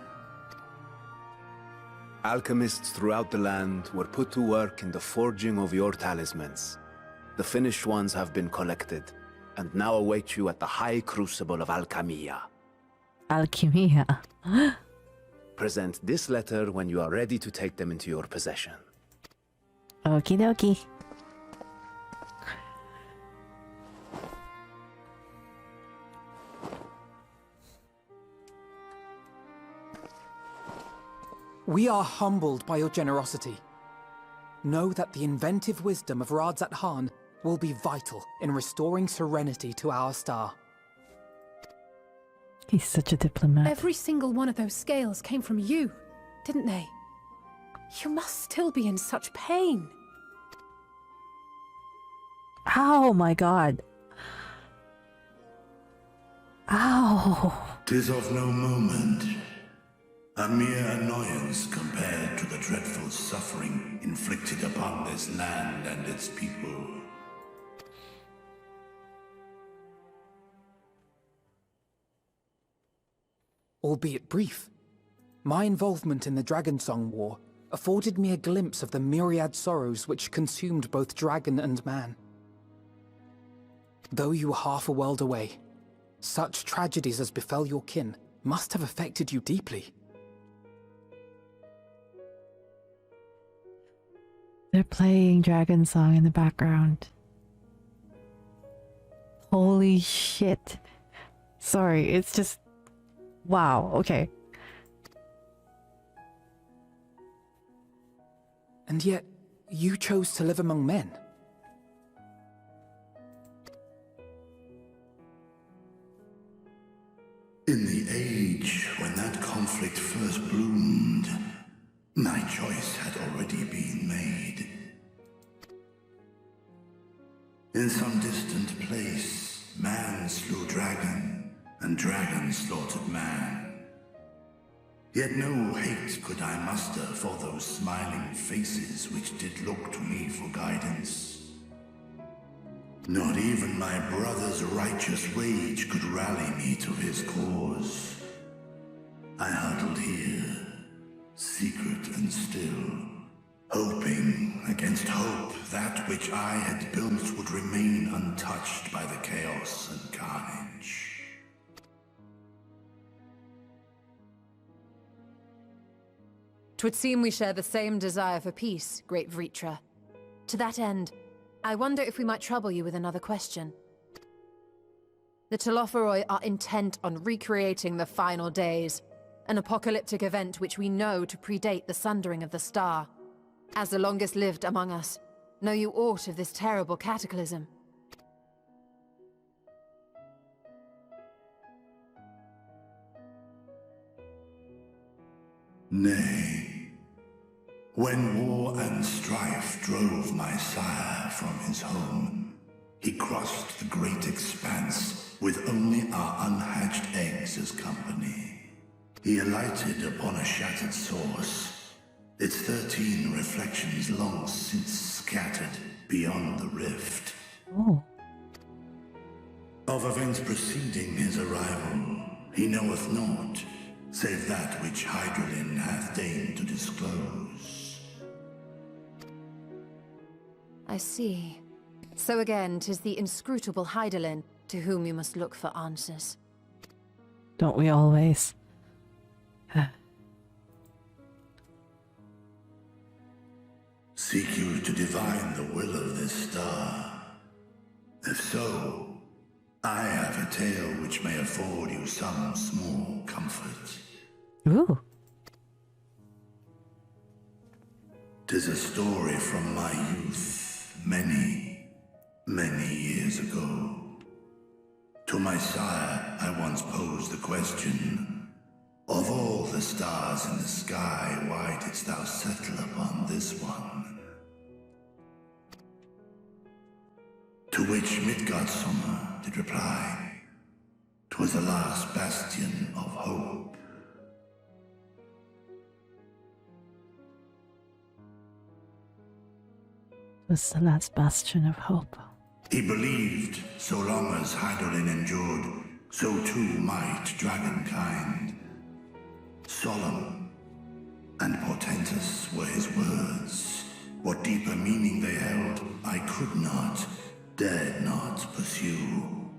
Alchemists throughout the land were put to work in the forging of your talismans. The finished ones have been collected, and now await you at the High Crucible of Alchemia. Alchemia. Present this letter when you are ready to take them into your possession. Okie dokie. We are humbled by your generosity. Know that the inventive wisdom of RADZ-AT-HAN will be vital in restoring serenity to our star. He's such a diplomat. Every single one of those scales came from you, didn't they? You must still be in such pain. Oh my god. Ow. 'Tis of no moment. A mere annoyance compared to the dreadful suffering inflicted upon this land and its people. Albeit brief, my involvement in the Dragonsong War afforded me a glimpse of the myriad sorrows which consumed both dragon and man. Though you were half a world away, such tragedies as befell your kin must have affected you deeply. They're playing Dragon Song in the background. Holy shit. Sorry, it's just... Wow, okay. And yet, you chose to live among men. In the age when that conflict first bloomed, my choice had already been made. In some distant place, man slew dragon, and dragon slaughtered man. Yet no hate could I muster for those smiling faces which did look to me for guidance. Not even my brother's righteous rage could rally me to his cause. I huddled here, secret and still, hoping against hope that which I had built would remain untouched by the chaos and carnage. 'Twould seem we share the same desire for peace, great Vrtra. To that end, I wonder if we might trouble you with another question. The Telophoroi are intent on recreating the final days, an apocalyptic event which we know to predate the sundering of the star. As the longest lived among us, know you aught of this terrible cataclysm? Nay. When war and strife drove my sire from his home, he crossed the great expanse with only our unhatched eggs as company. He alighted upon a shattered source, its 13 reflections long since scattered beyond the rift. Oh. Of events preceding his arrival, he knoweth naught, save that which Hydralin hath deigned to disclose. I see. So again, 'tis the inscrutable Hydralin to whom you must look for answers. Don't we always? Seek you to divine the will of this star? If so, I have a tale which may afford you some small comfort. Ooh. 'Tis a story from my youth, many, many years ago. To my sire, I once posed the question, of all the stars in the sky, why didst thou settle upon this one? To which Midgardsummer did reply, 'twas the last bastion of hope. Was the last bastion of hope. He believed, so long as Hydralin endured, so too might dragonkind. Solemn and portentous were his words. What deeper meaning they held, I could not, dared not pursue.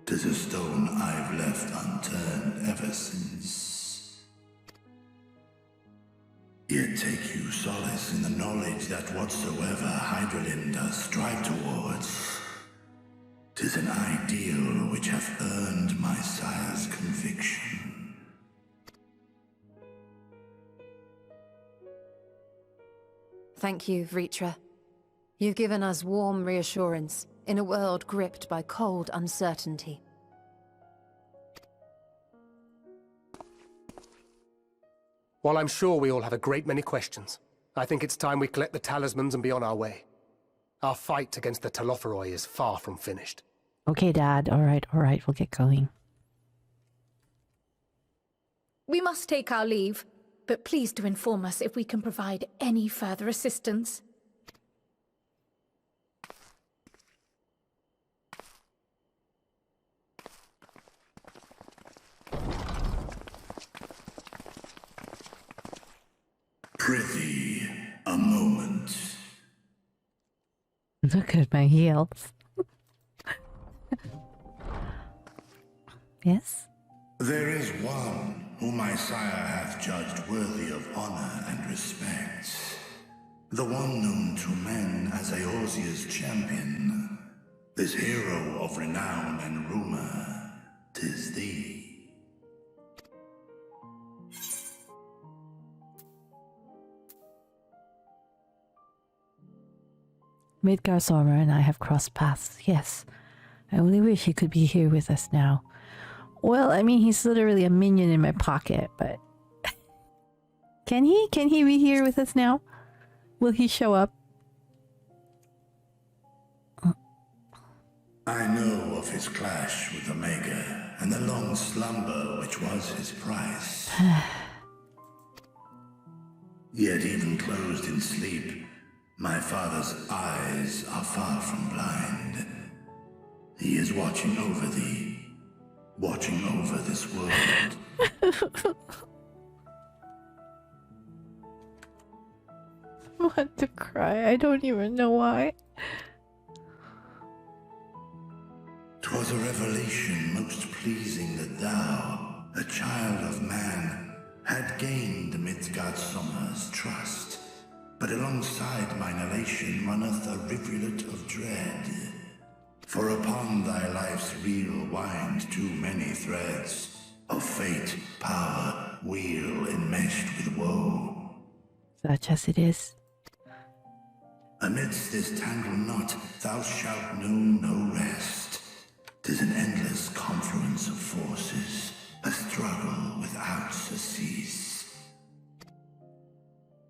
'Tis a stone I've left unturned ever since. Yet take you solace in the knowledge that whatsoever Hydralin does strive towards, 'tis an ideal which hath earned my sire's conviction. Thank you, Vrtra. You've given us warm reassurance in a world gripped by cold uncertainty. While I'm sure we all have a great many questions, I think it's time we collect the talismans and be on our way. Our fight against the Telophoroi is far from finished. Okay, Dad. All right, we'll get going. We must take our leave, but please do inform us if we can provide any further assistance. Prithee, a moment. Look at my heels. Yes? There is one whom my sire hath judged worthy of honor and respect. The one known to men as Eorzea's champion. This hero of renown and rumor, 'tis thee. Midgardsummer and I have crossed paths, yes. I only wish he could be here with us now. Well, I mean, he's literally a minion in my pocket, but... Can he? Can he be here with us now? Will he show up? I know of his clash with Omega, and the long slumber which was his price. Yet even closed in sleep, my father's eyes are far from blind. He is watching over thee, watching over this world. want to cry. I don't even know why. 'Twas a revelation most pleasing that thou, a child of man, had gained Midgardsormr's trust. But alongside mine elation runneth a rivulet of dread. For upon thy life's reel wind too many threads of fate, power, weal enmeshed with woe. Such as it is. Amidst this tangled knot thou shalt know no rest. 'Tis an endless confluence of forces, a struggle without surcease.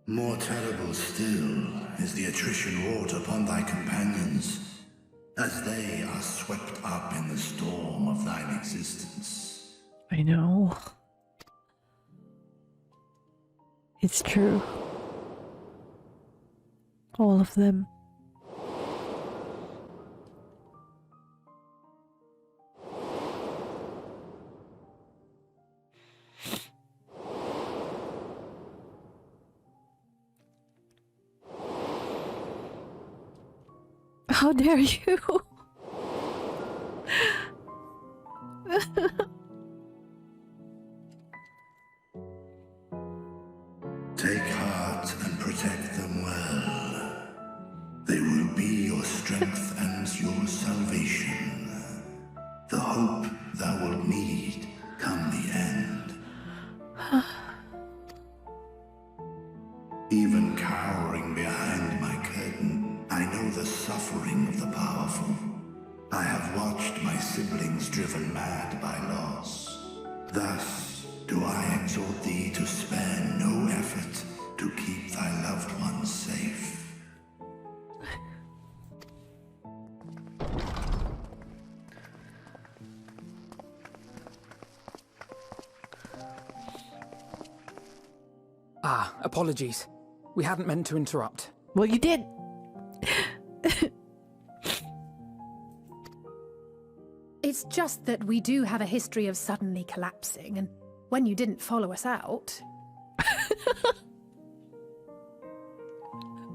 More terrible still is the attrition wrought upon thy companions, as they are swept up in the storm of thine existence. I know. It's true. All of them. How dare you? Take heart and protect them well. They will be your strength and your salvation. The hope thou wilt need come the end. Even cowering behind my curtain, I know the suffering of the powerful. I have watched my siblings driven mad by loss. Thus do I exhort thee to spare no effort to keep thy loved ones safe. Ah, apologies. We hadn't meant to interrupt. Well, you did. It's just that we do have a history of suddenly collapsing, and when you didn't follow us out...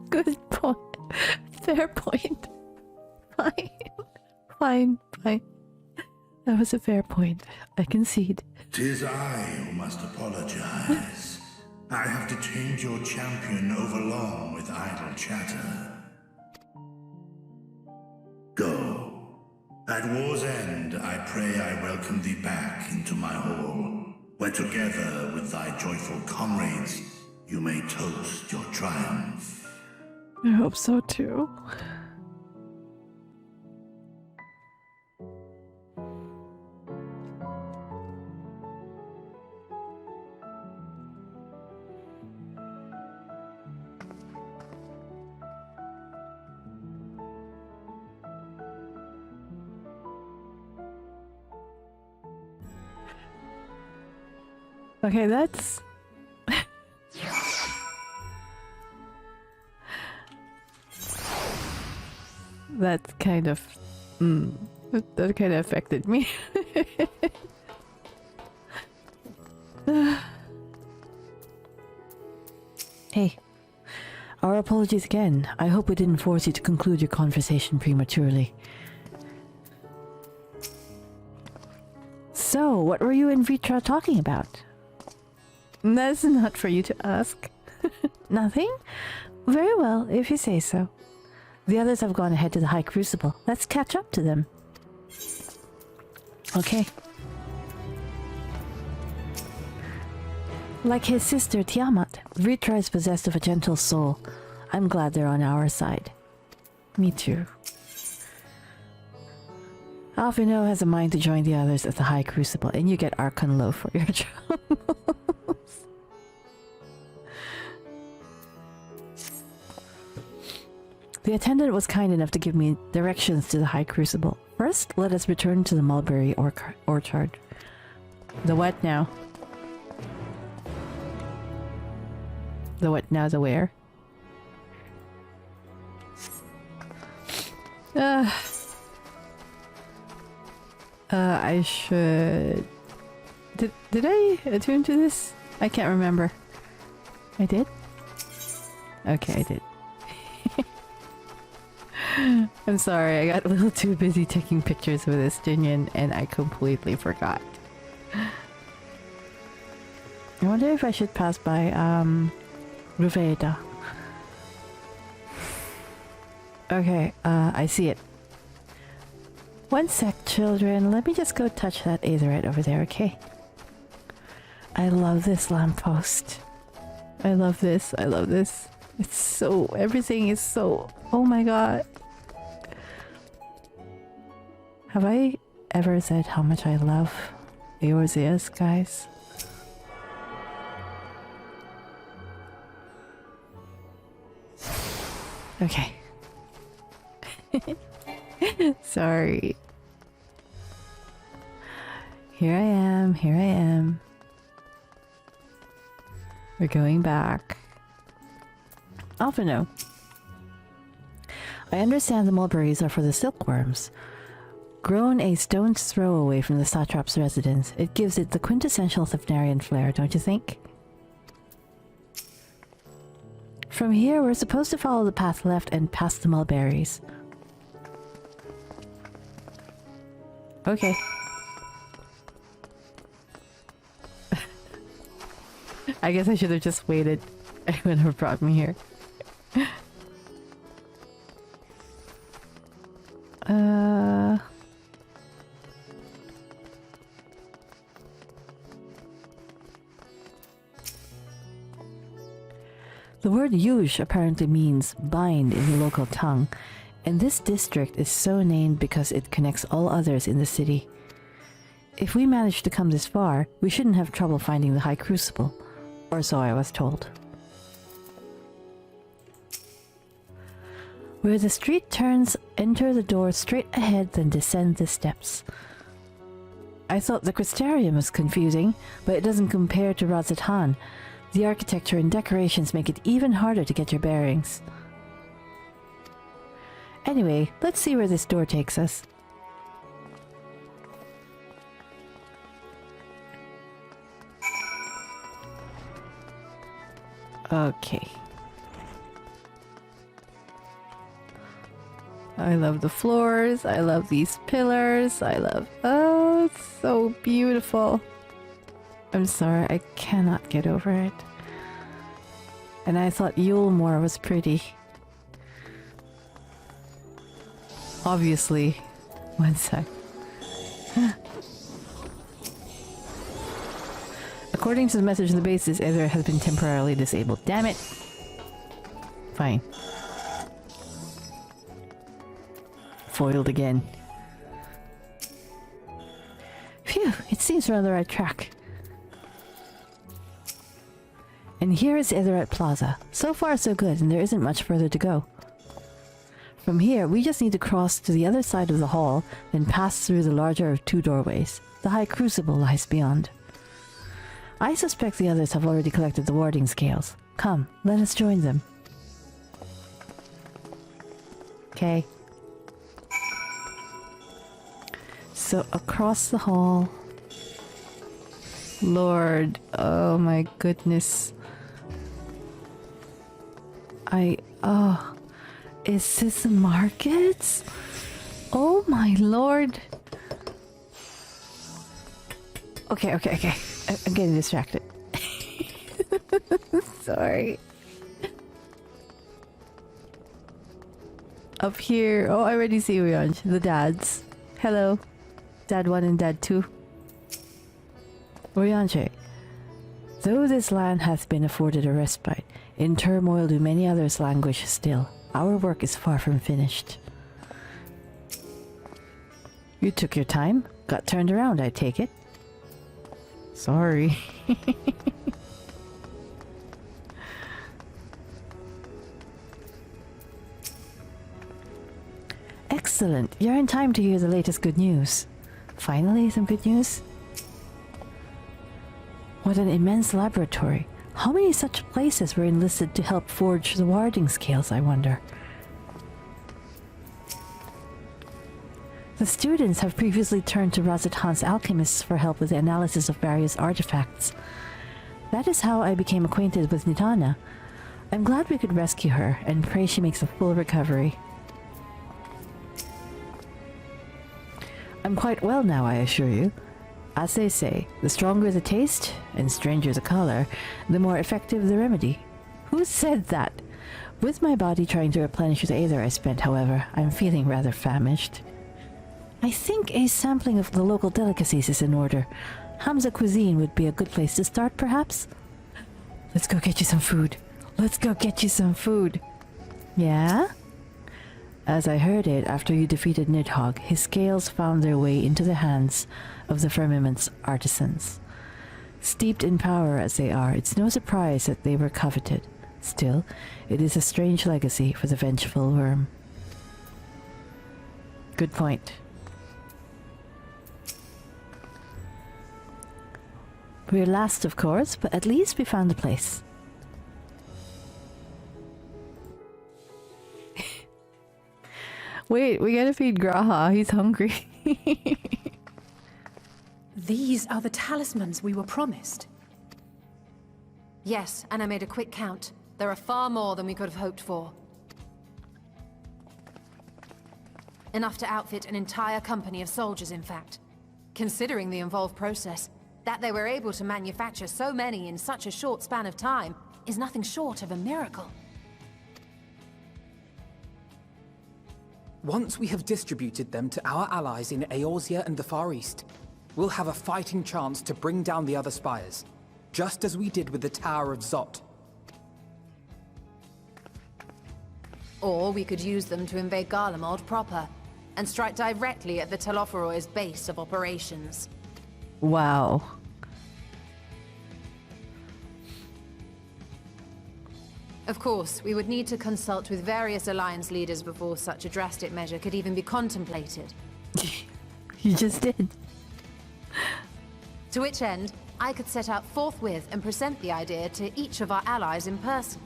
Good point. Fair point. Fine. Fine, fine. That was a fair point. I concede. 'Tis I who must apologize. I have to change your champion overlong with idle chatter. Go. At war's end, I pray I welcome thee back into my hall, where together with thy joyful comrades, you may toast your triumph. I hope so too. Okay, that's... That's kind of... that kind of affected me. Hey. Our apologies again. I hope we didn't force you to conclude your conversation prematurely. So, what were you and Vrtra talking about? That's not for you to ask. Nothing? Very well, if you say so. The others have gone ahead to the High Crucible. Let's catch up to them. Okay. Like his sister Tiamat, Vrtra is possessed of a gentle soul. I'm glad they're on our side. Me too. Alphino has a mind to join the others at the High Crucible, and you get Archon Low for your troubles. The attendant was kind enough to give me directions to the High Crucible. First, let us return to the mulberry orchard. The what now? The what now, the where? I should... Did I attune to this? I can't remember. I did? Okay, I did. I'm sorry, I got a little too busy taking pictures with Estinien and I completely forgot. I wonder if I should pass by, Vrtra. Okay, I see it. One sec, children. Let me just go touch that aetherite over there, okay? I love this lamppost. I love this. I love this. It's so... everything is so... oh my god. Have I ever said how much I love Eorzeus, guys? Okay. Sorry. Here I am, here I am. We're going back. Alphino. I understand the mulberries are for the silkworms. Grown a stone's throw away from the satrap's residence, it gives it the quintessential Thavnarian flair, don't you think? From here, we're supposed to follow the path left and past the mulberries. Okay. I guess I should have just waited. It would have brought me here. The word Yuj apparently means bind in the local tongue, and this district is so named because it connects all others in the city. If we manage to come this far, we shouldn't have trouble finding the High Crucible, or so I was told. Where the street turns, enter the door straight ahead, then descend the steps. I thought the Crystarium was confusing, but it doesn't compare to RADZ-AT-HAN. The architecture and decorations make it even harder to get your bearings. Anyway, let's see where this door takes us. Okay. I love the floors, I love these pillars, I love... oh, it's so beautiful. I'm sorry, I cannot get over it. And I thought Yulmore was pretty. Obviously. One sec. According to the message in the base, this ether has been temporarily disabled. Damn it! Fine. Foiled again. Phew, it seems we're on the right track. And here is Aetherite Plaza. So far so good, and there isn't much further to go. From here, we just need to cross to the other side of the hall, then pass through the larger of two doorways. The High Crucible lies beyond. I suspect the others have already collected the warding scales. Come, let us join them. Okay. So, across the hall... Lord, oh my goodness. Oh, is this the markets? Oh my lord. Okay. I'm getting distracted. Sorry. Up here, oh, I already see Rionj, the dads. Hello, Dad 1 and Dad 2. Rionj, though this land hath been afforded a respite, in turmoil do many others languish still. Our work is far from finished. You took your time, got turned around, I take it. Sorry. Excellent, you're in time to hear the latest good news. Finally, some good news? What an immense laboratory. How many such places were enlisted to help forge the warding scales, I wonder? The students have previously turned to RADZ-AT-HAN's alchemists for help with the analysis of various artifacts. That is how I became acquainted with Nidhana. I'm glad we could rescue her, and pray she makes a full recovery. I'm quite well now, I assure you. As they say, the stronger the taste, and stranger the color, the more effective the remedy. Who said that? With my body trying to replenish the aether I spent, however, I'm feeling rather famished. I think a sampling of the local delicacies is in order. Hamza cuisine would be a good place to start, perhaps? Let's go get you some food. Let's go get you some food. Yeah? As I heard it, after you defeated Nidhogg, his scales found their way into the hands of the firmament's artisans. Steeped in power as they are, it's no surprise that they were coveted. Still, it is a strange legacy for the vengeful worm. Good point. We're last, of course, but at least we found the place. Wait, we gotta feed Graha. He's hungry. These are the talismans we were promised. Yes, and I made a quick count. There are far more than we could have hoped for. Enough to outfit an entire company of soldiers, in fact. Considering the involved process, that they were able to manufacture so many in such a short span of time is nothing short of a miracle. Once we have distributed them to our allies in Eorzea and the Far East, we'll have a fighting chance to bring down the other spires, just as we did with the Tower of Zot. Or we could use them to invade GARLEMALD proper, and strike directly at the Telophoroid's base of operations. Wow. Of course, we would need to consult with various alliance leaders before such a drastic measure could even be contemplated. You just did. To which end, I could set out forthwith and present the idea to each of our allies in person.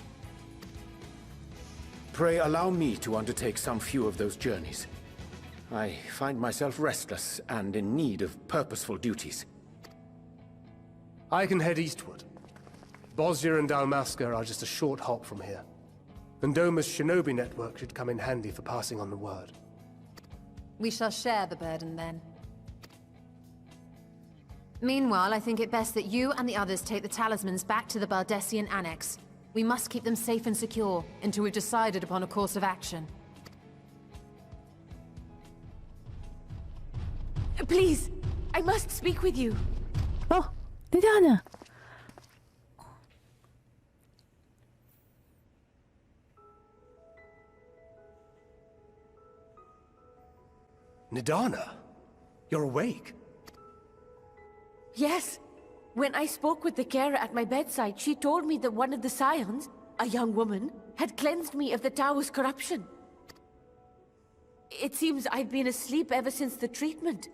Pray allow me to undertake some few of those journeys. I find myself restless and in need of purposeful duties. I can head eastward. Bosnia and Dalmasca are just a short hop from here. And Doma's shinobi network should come in handy for passing on the word. We shall share the burden then. Meanwhile, I think it best that you and the others take the talismans back to the Baldessian Annex. We must keep them safe and secure until we've decided upon a course of action. Please, I must speak with you. Oh, Nidhana! Nidhana? You're awake? Yes. When I spoke with the carer at my bedside, she told me that one of the scions, a young woman, had cleansed me of the tower's corruption. It seems I've been asleep ever since the treatment.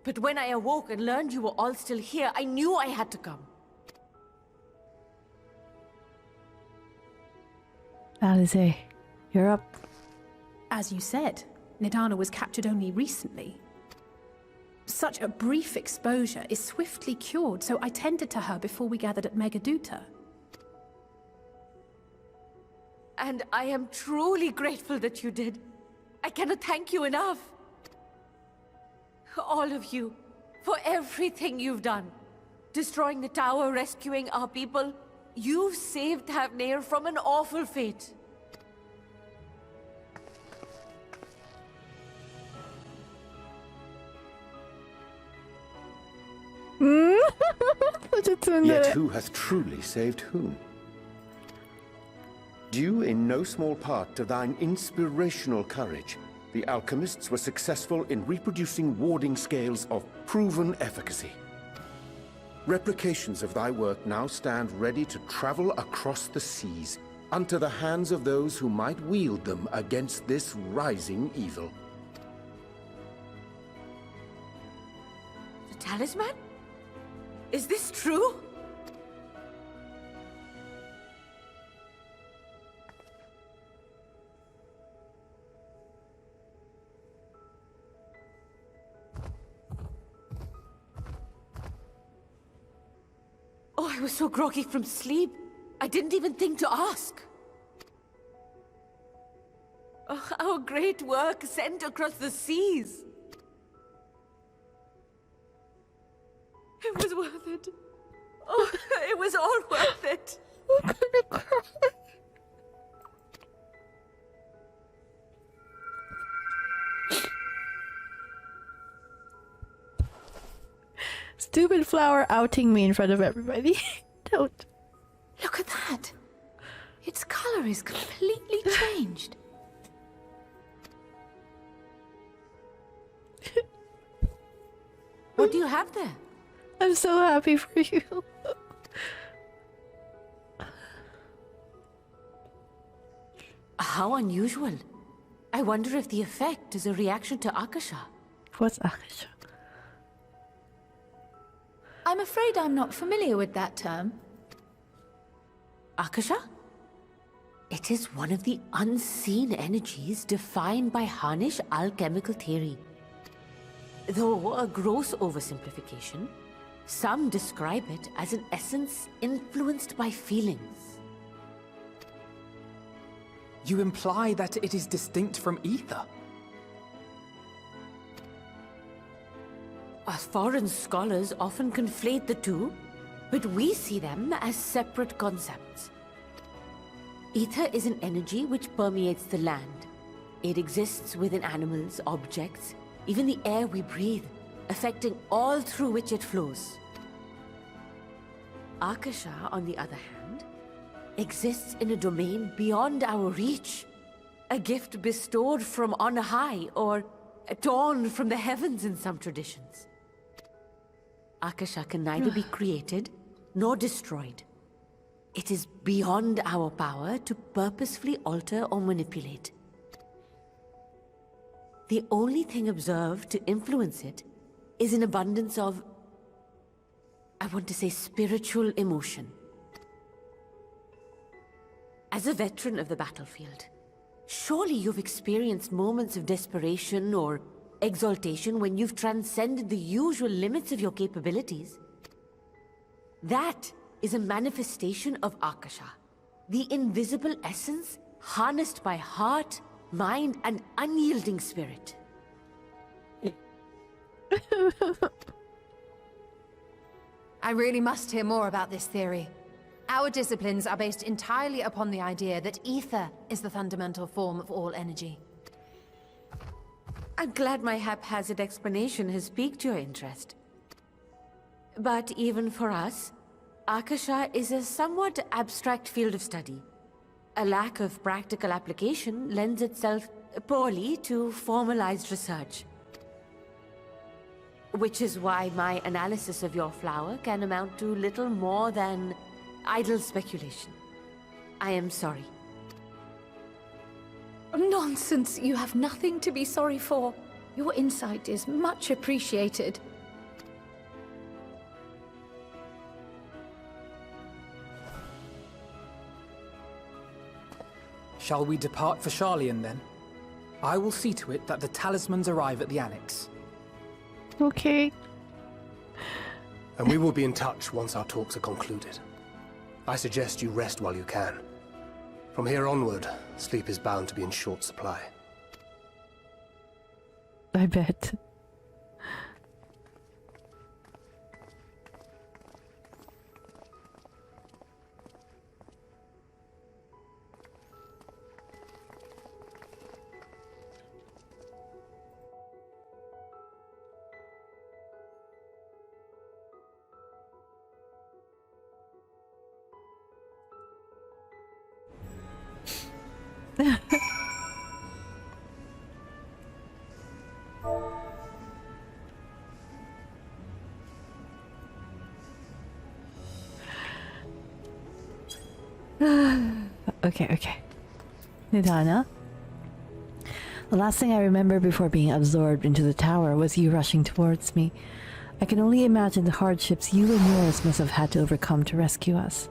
But when I awoke and learned you were all still here, I knew I had to come. Alize, you're up. As you said, Nidhana was captured only recently. Such a brief exposure is swiftly cured, so I tended to her before we gathered at Meghaduta. And I am truly grateful that you did. I cannot thank you enough. All of you, for everything you've done. Destroying the tower, rescuing our people. You've saved Thavnair from an awful fate. Yet who hath truly saved whom? Due in no small part to thine inspirational courage, the alchemists were successful in reproducing warding scales of proven efficacy. Replications of thy work now stand ready to travel across the seas, unto the hands of those who might wield them against this rising evil. The talisman? Is this true? Oh, I was so groggy from sleep. I didn't even think to ask. Oh, our great work sent across the seas. It was worth it. Oh, it was all worth it. I'm gonna cry. Stupid flower outing me in front of everybody. Don't. Look at that. Its color is completely changed. What do you have there? I'm so happy for you. How unusual. I wonder if the effect is a reaction to Akasa. What's Akasa? I'm afraid I'm not familiar with that term. Akasa? It is one of the unseen energies defined by Harnish alchemical theory. Though a gross oversimplification, some describe it as an essence influenced by feelings. You imply that it is distinct from ether? Foreign scholars often conflate the two, but we see them as separate concepts. Ether is an energy which permeates the land. It exists within animals, objects, even the air we breathe, affecting all through which it flows. Akasa, on the other hand, exists in a domain beyond our reach. A gift bestowed from on high, or torn from the heavens in some traditions. Akasa can neither be created nor destroyed. It is beyond our power to purposefully alter or manipulate. The only thing observed to influence it is an abundance of, I want to say, spiritual emotion. As a veteran of the battlefield, surely you've experienced moments of desperation or exaltation when you've transcended the usual limits of your capabilities. That is a manifestation of Akasa, the invisible essence harnessed by heart, mind, and unyielding spirit. I really must hear more about this theory. Our disciplines are based entirely upon the idea that ether is the fundamental form of all energy. I'm glad my haphazard explanation has piqued your interest. But even for us, Akasa is a somewhat abstract field of study. A lack of practical application lends itself poorly to formalized research. Which is why my analysis of your flower can amount to little more than idle speculation. I am sorry. Nonsense! You have nothing to be sorry for. Your insight is much appreciated. Shall we depart for Sharlayan then? I will see to it that the talismans arrive at the Annex. Okay. And we will be in touch once our talks are concluded. I suggest you rest while you can. From here onward, sleep is bound to be in short supply. I bet. Okay. Nidhana? The last thing I remember before being absorbed into the tower was you rushing towards me. I can only imagine the hardships you and yours must have had to overcome to rescue us.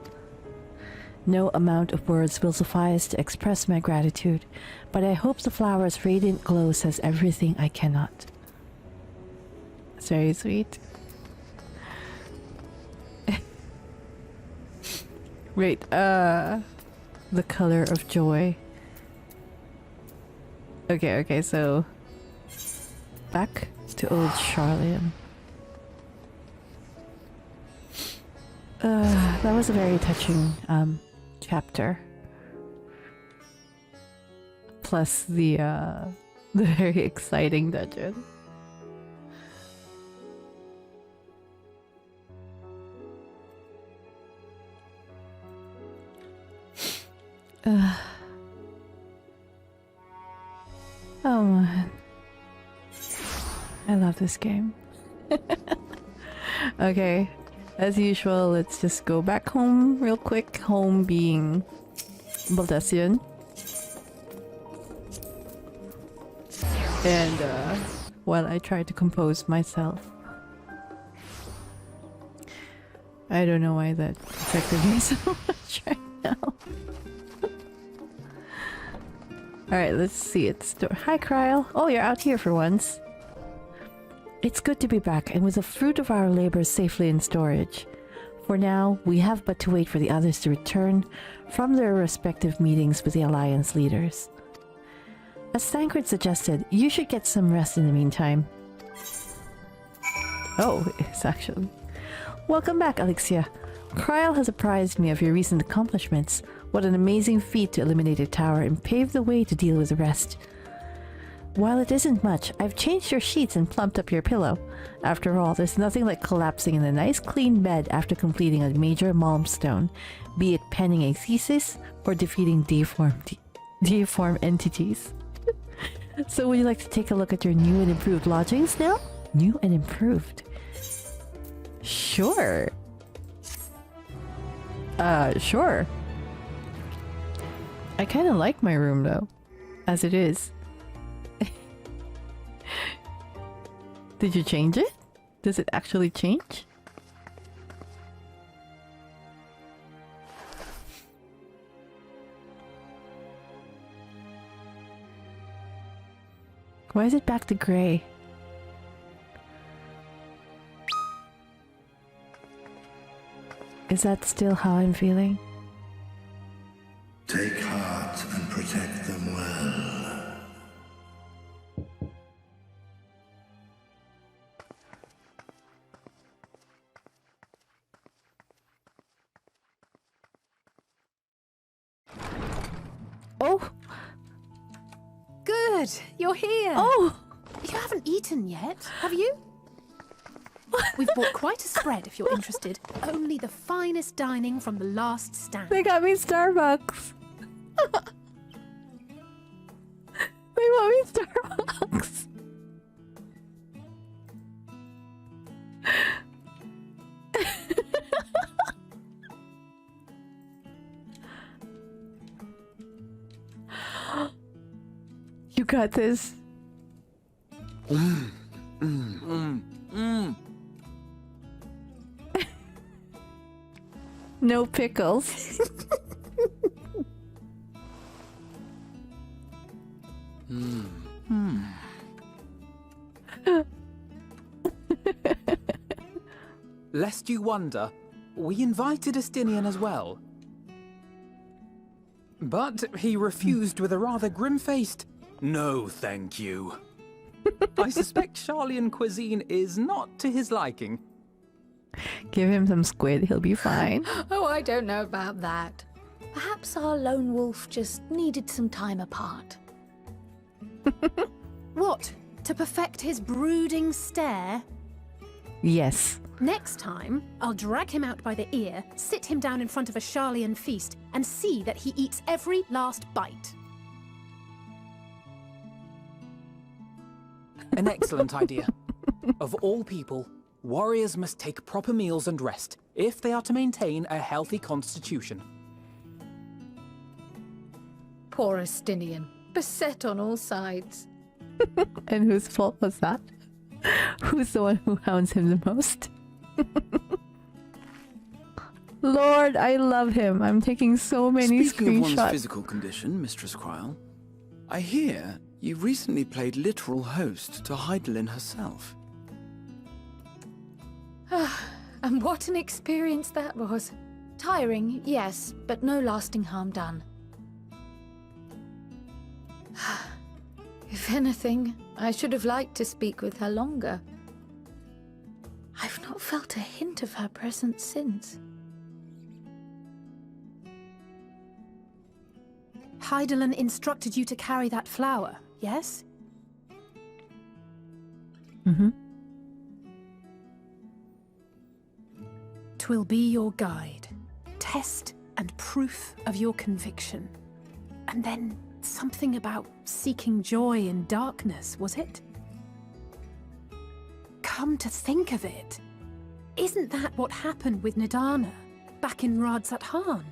No amount of words will suffice to express my gratitude, but I hope the flower's radiant glow says everything I cannot. It's very sweet. Wait, the color of joy. Okay, so back to old Sharlayan. That was a very touching chapter. Plus the very exciting dungeon. Oh man. I love this game. Okay, as usual, let's just go back home real quick. Home being Baldesion. And while I try to compose myself. I don't know why that affected me so much right now. Alright, let's see. It's hi, Kryl. Oh, you're out here for once. It's good to be back, and with the fruit of our labors safely in storage. For now, we have but to wait for the others to return from their respective meetings with the Alliance leaders. As Thancred suggested, you should get some rest in the meantime. Oh, it's actually... Welcome back, Alixia. Kryl has apprised me of your recent accomplishments. What an amazing feat to eliminate a tower and pave the way to deal with the rest. While it isn't much, I've changed your sheets and plumped up your pillow. After all, there's nothing like collapsing in a nice clean bed after completing a major milestone, be it penning a thesis or defeating deformed entities. So would you like to take a look at your new and improved lodgings now? New and improved. Sure. Sure. I kind of like my room though, as it is. Did you change it? Does it actually change? Why is it back to gray? Is that still how I'm feeling? Take heart and protect them well. Oh! Good! You're here! Oh! You haven't eaten yet, have you? We've bought quite a spread if you're interested. Only the finest dining from the last stand. They got me Starbucks! They want me Starbucks! You got this. No pickles. Lest you wonder, we invited Estinien as well. But he refused with a rather grim-faced, "No, thank you." I suspect Sharlayan cuisine is not to his liking. Give him some squid, he'll be fine. Oh, I don't know about that. Perhaps our lone wolf just needed some time apart. What? To perfect his brooding stare? Yes. Next time, I'll drag him out by the ear, sit him down in front of a Sharlayan feast, and see that he eats every last bite. An excellent idea. Of all people, warriors must take proper meals and rest if they are to maintain a healthy constitution. Poor Estinien, beset on all sides. And whose fault was that? Who's the one who hounds him the most? Lord, I love him. I'm taking so many Speaking screenshots. of one's physical condition, Mistress Kryl, I hear you recently played literal host to Hydaelyn herself. And what an experience that was. Tiring, yes, but no lasting harm done. If anything, I should have liked to speak with her longer. I've not felt a hint of her presence since. Hydaelyn instructed you to carry that flower, yes? Mm-hmm. 'Twill be your guide, test and proof of your conviction. And then something about seeking joy in darkness, was it? Come to think of it, isn't that what happened with Nidhana back in RADZ-AT-HAN?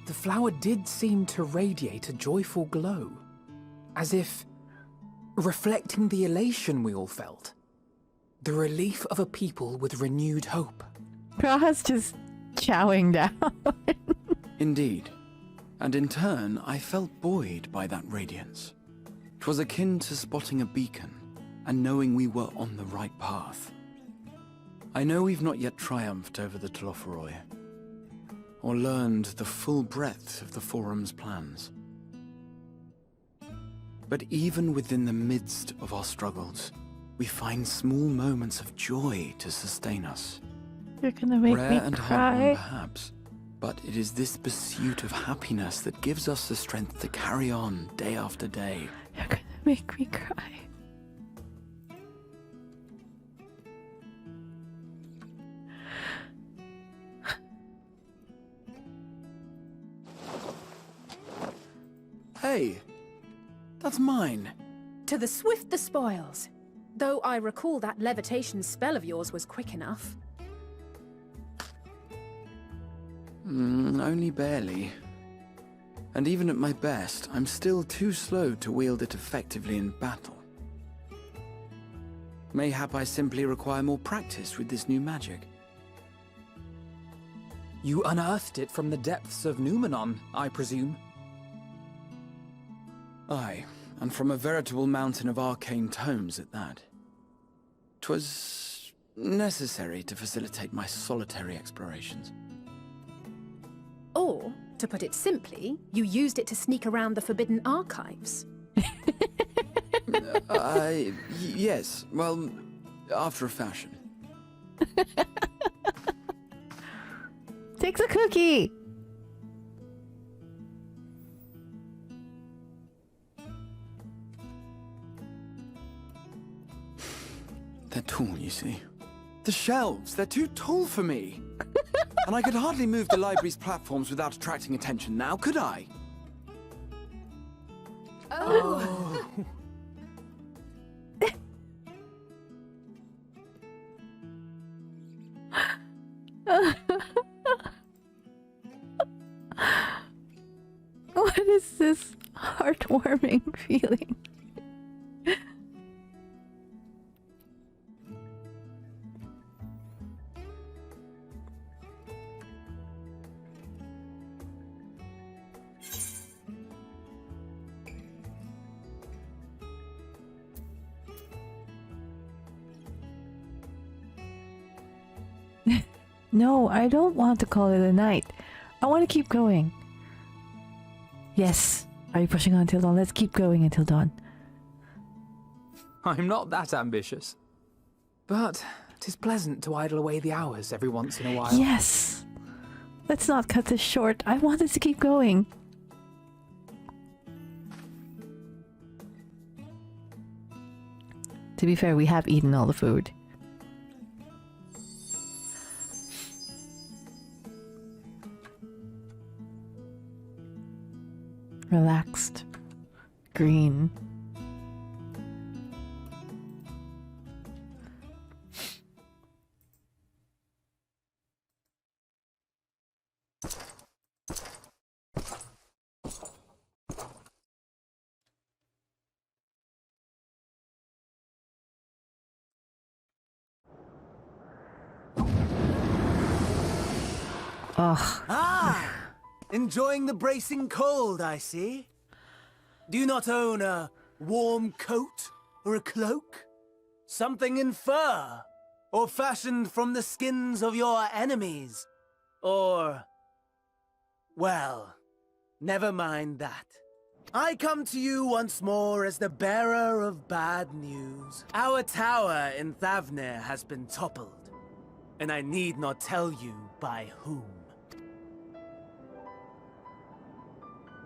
The flower did seem to radiate a joyful glow, as if reflecting the elation we all felt. The relief of a people with renewed hope. Praha's just chowing down. Indeed. And in turn, I felt buoyed by that radiance. 'Twas akin to spotting a beacon, and knowing we were on the right path. I know we've not yet triumphed over the Telophoroi, or learned the full breadth of the Forum's plans. But even within the midst of our struggles, we find small moments of joy to sustain us. You're gonna make Rare me and hard cry. won, perhaps, but it is this pursuit of happiness that gives us the strength to carry on day after day. You're gonna make me cry. Hey, that's mine. To the swift the spoils. Though I recall that levitation spell of yours was quick enough. Only barely. And even at my best, I'm still too slow to wield it effectively in battle. Mayhap I simply require more practice with this new magic. You unearthed it from the depths of Numenon, I presume? Aye, and from a veritable mountain of arcane tomes at that. 'Twas necessary to facilitate my solitary explorations. Or, to put it simply, you used it to sneak around the Forbidden Archives. Yes, well, after a fashion. Take the cookie! They're tall, you see. The shelves, they're too tall for me. And I could hardly move the library's platforms without attracting attention now, could I? Oh! What is this heartwarming feeling? No, I don't want to call it a night. I want to keep going. Yes. Are you pushing on till dawn? Let's keep going until dawn. I'm not that ambitious. But 'tis pleasant to idle away the hours every once in a while. Yes. Let's not cut this short. I wanted to keep going. To be fair, we have eaten all the food. Relaxed. Green. Ugh. Ah! Enjoying the bracing cold, I see. Do you not own a warm coat or a cloak? Something in fur? Or fashioned from the skins of your enemies? Or... well, never mind that. I come to you once more as the bearer of bad news. Our tower in Thavnir has been toppled, and I need not tell you by whom.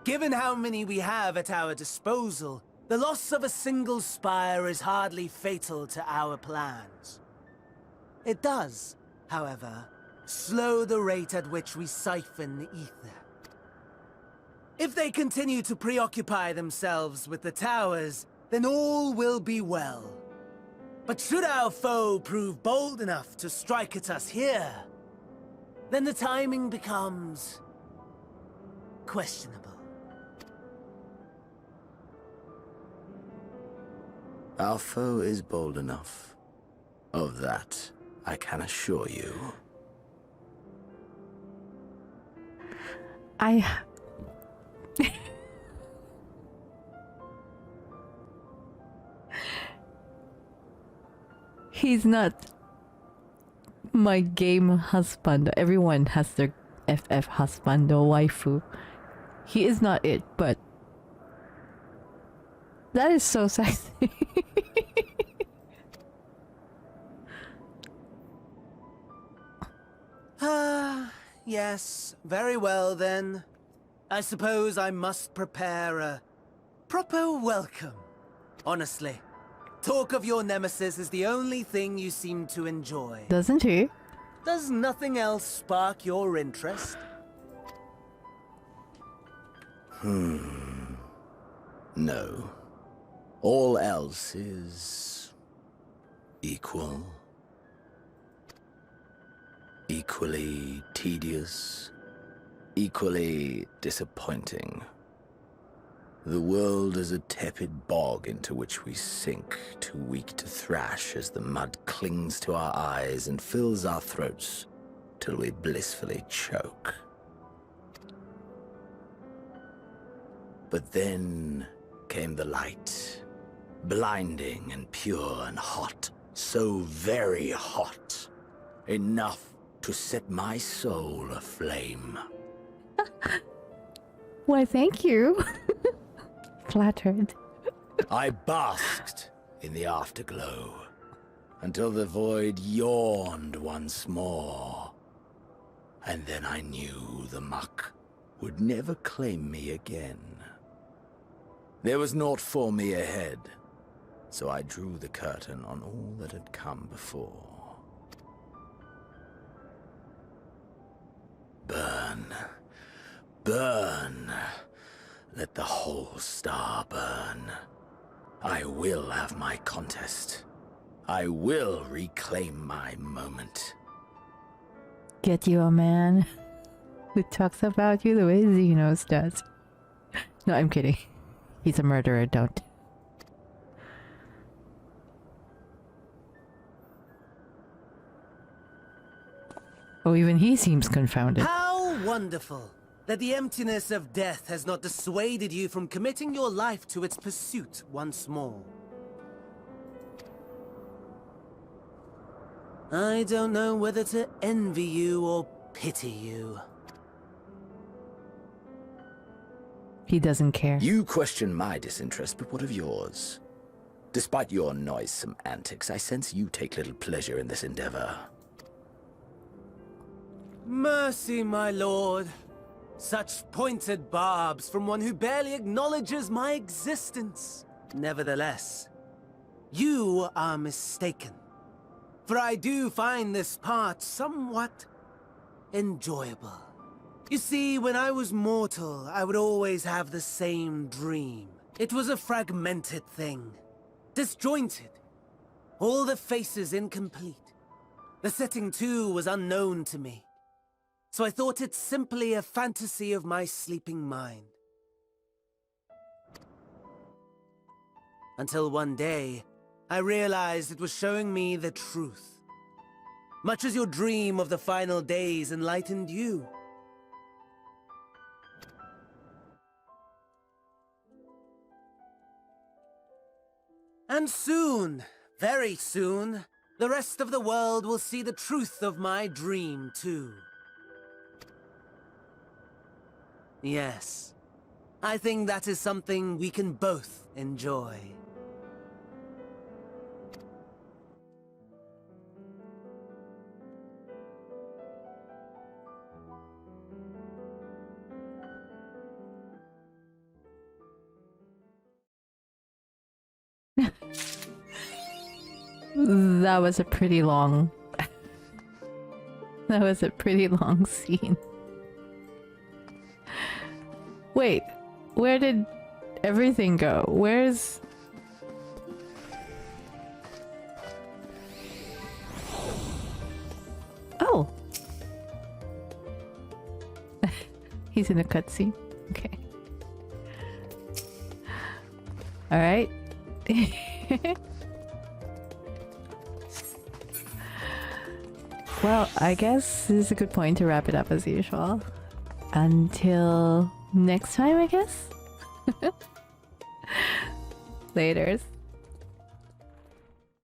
Given how many we have at our disposal, the loss of a single spire is hardly fatal to our plans. It does, however, slow the rate at which we siphon the ether. If they continue to preoccupy themselves with the towers, then all will be well. But should our foe prove bold enough to strike at us here, then the timing becomes questionable. Our foe is bold enough. Of that, I can assure you. He's not my game husband. Everyone has their FF husband or waifu. He is not it, but that is so sexy. Yes, very well then. I suppose I must prepare a proper welcome. Honestly, talk of your nemesis is the only thing you seem to enjoy. Doesn't he? Does nothing else spark your interest? No. All else is equal. Equally tedious. Equally disappointing. The world is a tepid bog into which we sink, too weak to thrash as the mud clings to our eyes and fills our throats till we blissfully choke. But then came the light, blinding and pure and hot, so very hot, enough to set my soul aflame. Why, thank you. Flattered. I basked in the afterglow until the void yawned once more. And then I knew the muck would never claim me again. There was naught for me ahead, so I drew the curtain on all that had come before. Burn. Burn. Let the whole star burn. I will have my contest. I will reclaim my moment. Get you a man who talks about you the way Xenos does. No, I'm kidding. He's a murderer, don't. Oh, even he seems confounded. How wonderful that the emptiness of death has not dissuaded you from committing your life to its pursuit once more. I don't know whether to envy you or pity you. He doesn't care. You question my disinterest, but what of yours? Despite your noisome antics, I sense you take little pleasure in this endeavor. Mercy, my lord. Such pointed barbs from one who barely acknowledges my existence. Nevertheless, you are mistaken. For I do find this part somewhat enjoyable. You see, when I was mortal, I would always have the same dream. It was a fragmented thing. Disjointed. All the faces incomplete. The setting, too, was unknown to me. So I thought it simply a fantasy of my sleeping mind. Until one day, I realized it was showing me the truth. Much as your dream of the final days enlightened you. And soon, very soon, the rest of the world will see the truth of my dream, too. Yes, I think that is something we can both enjoy. That was a pretty long... that was a pretty long scene. Wait, where did everything go? Where's... Oh! He's in a cutscene. Okay. Alright. Well, I guess this is a good point to wrap it up as usual. Until next time, I guess? Laters.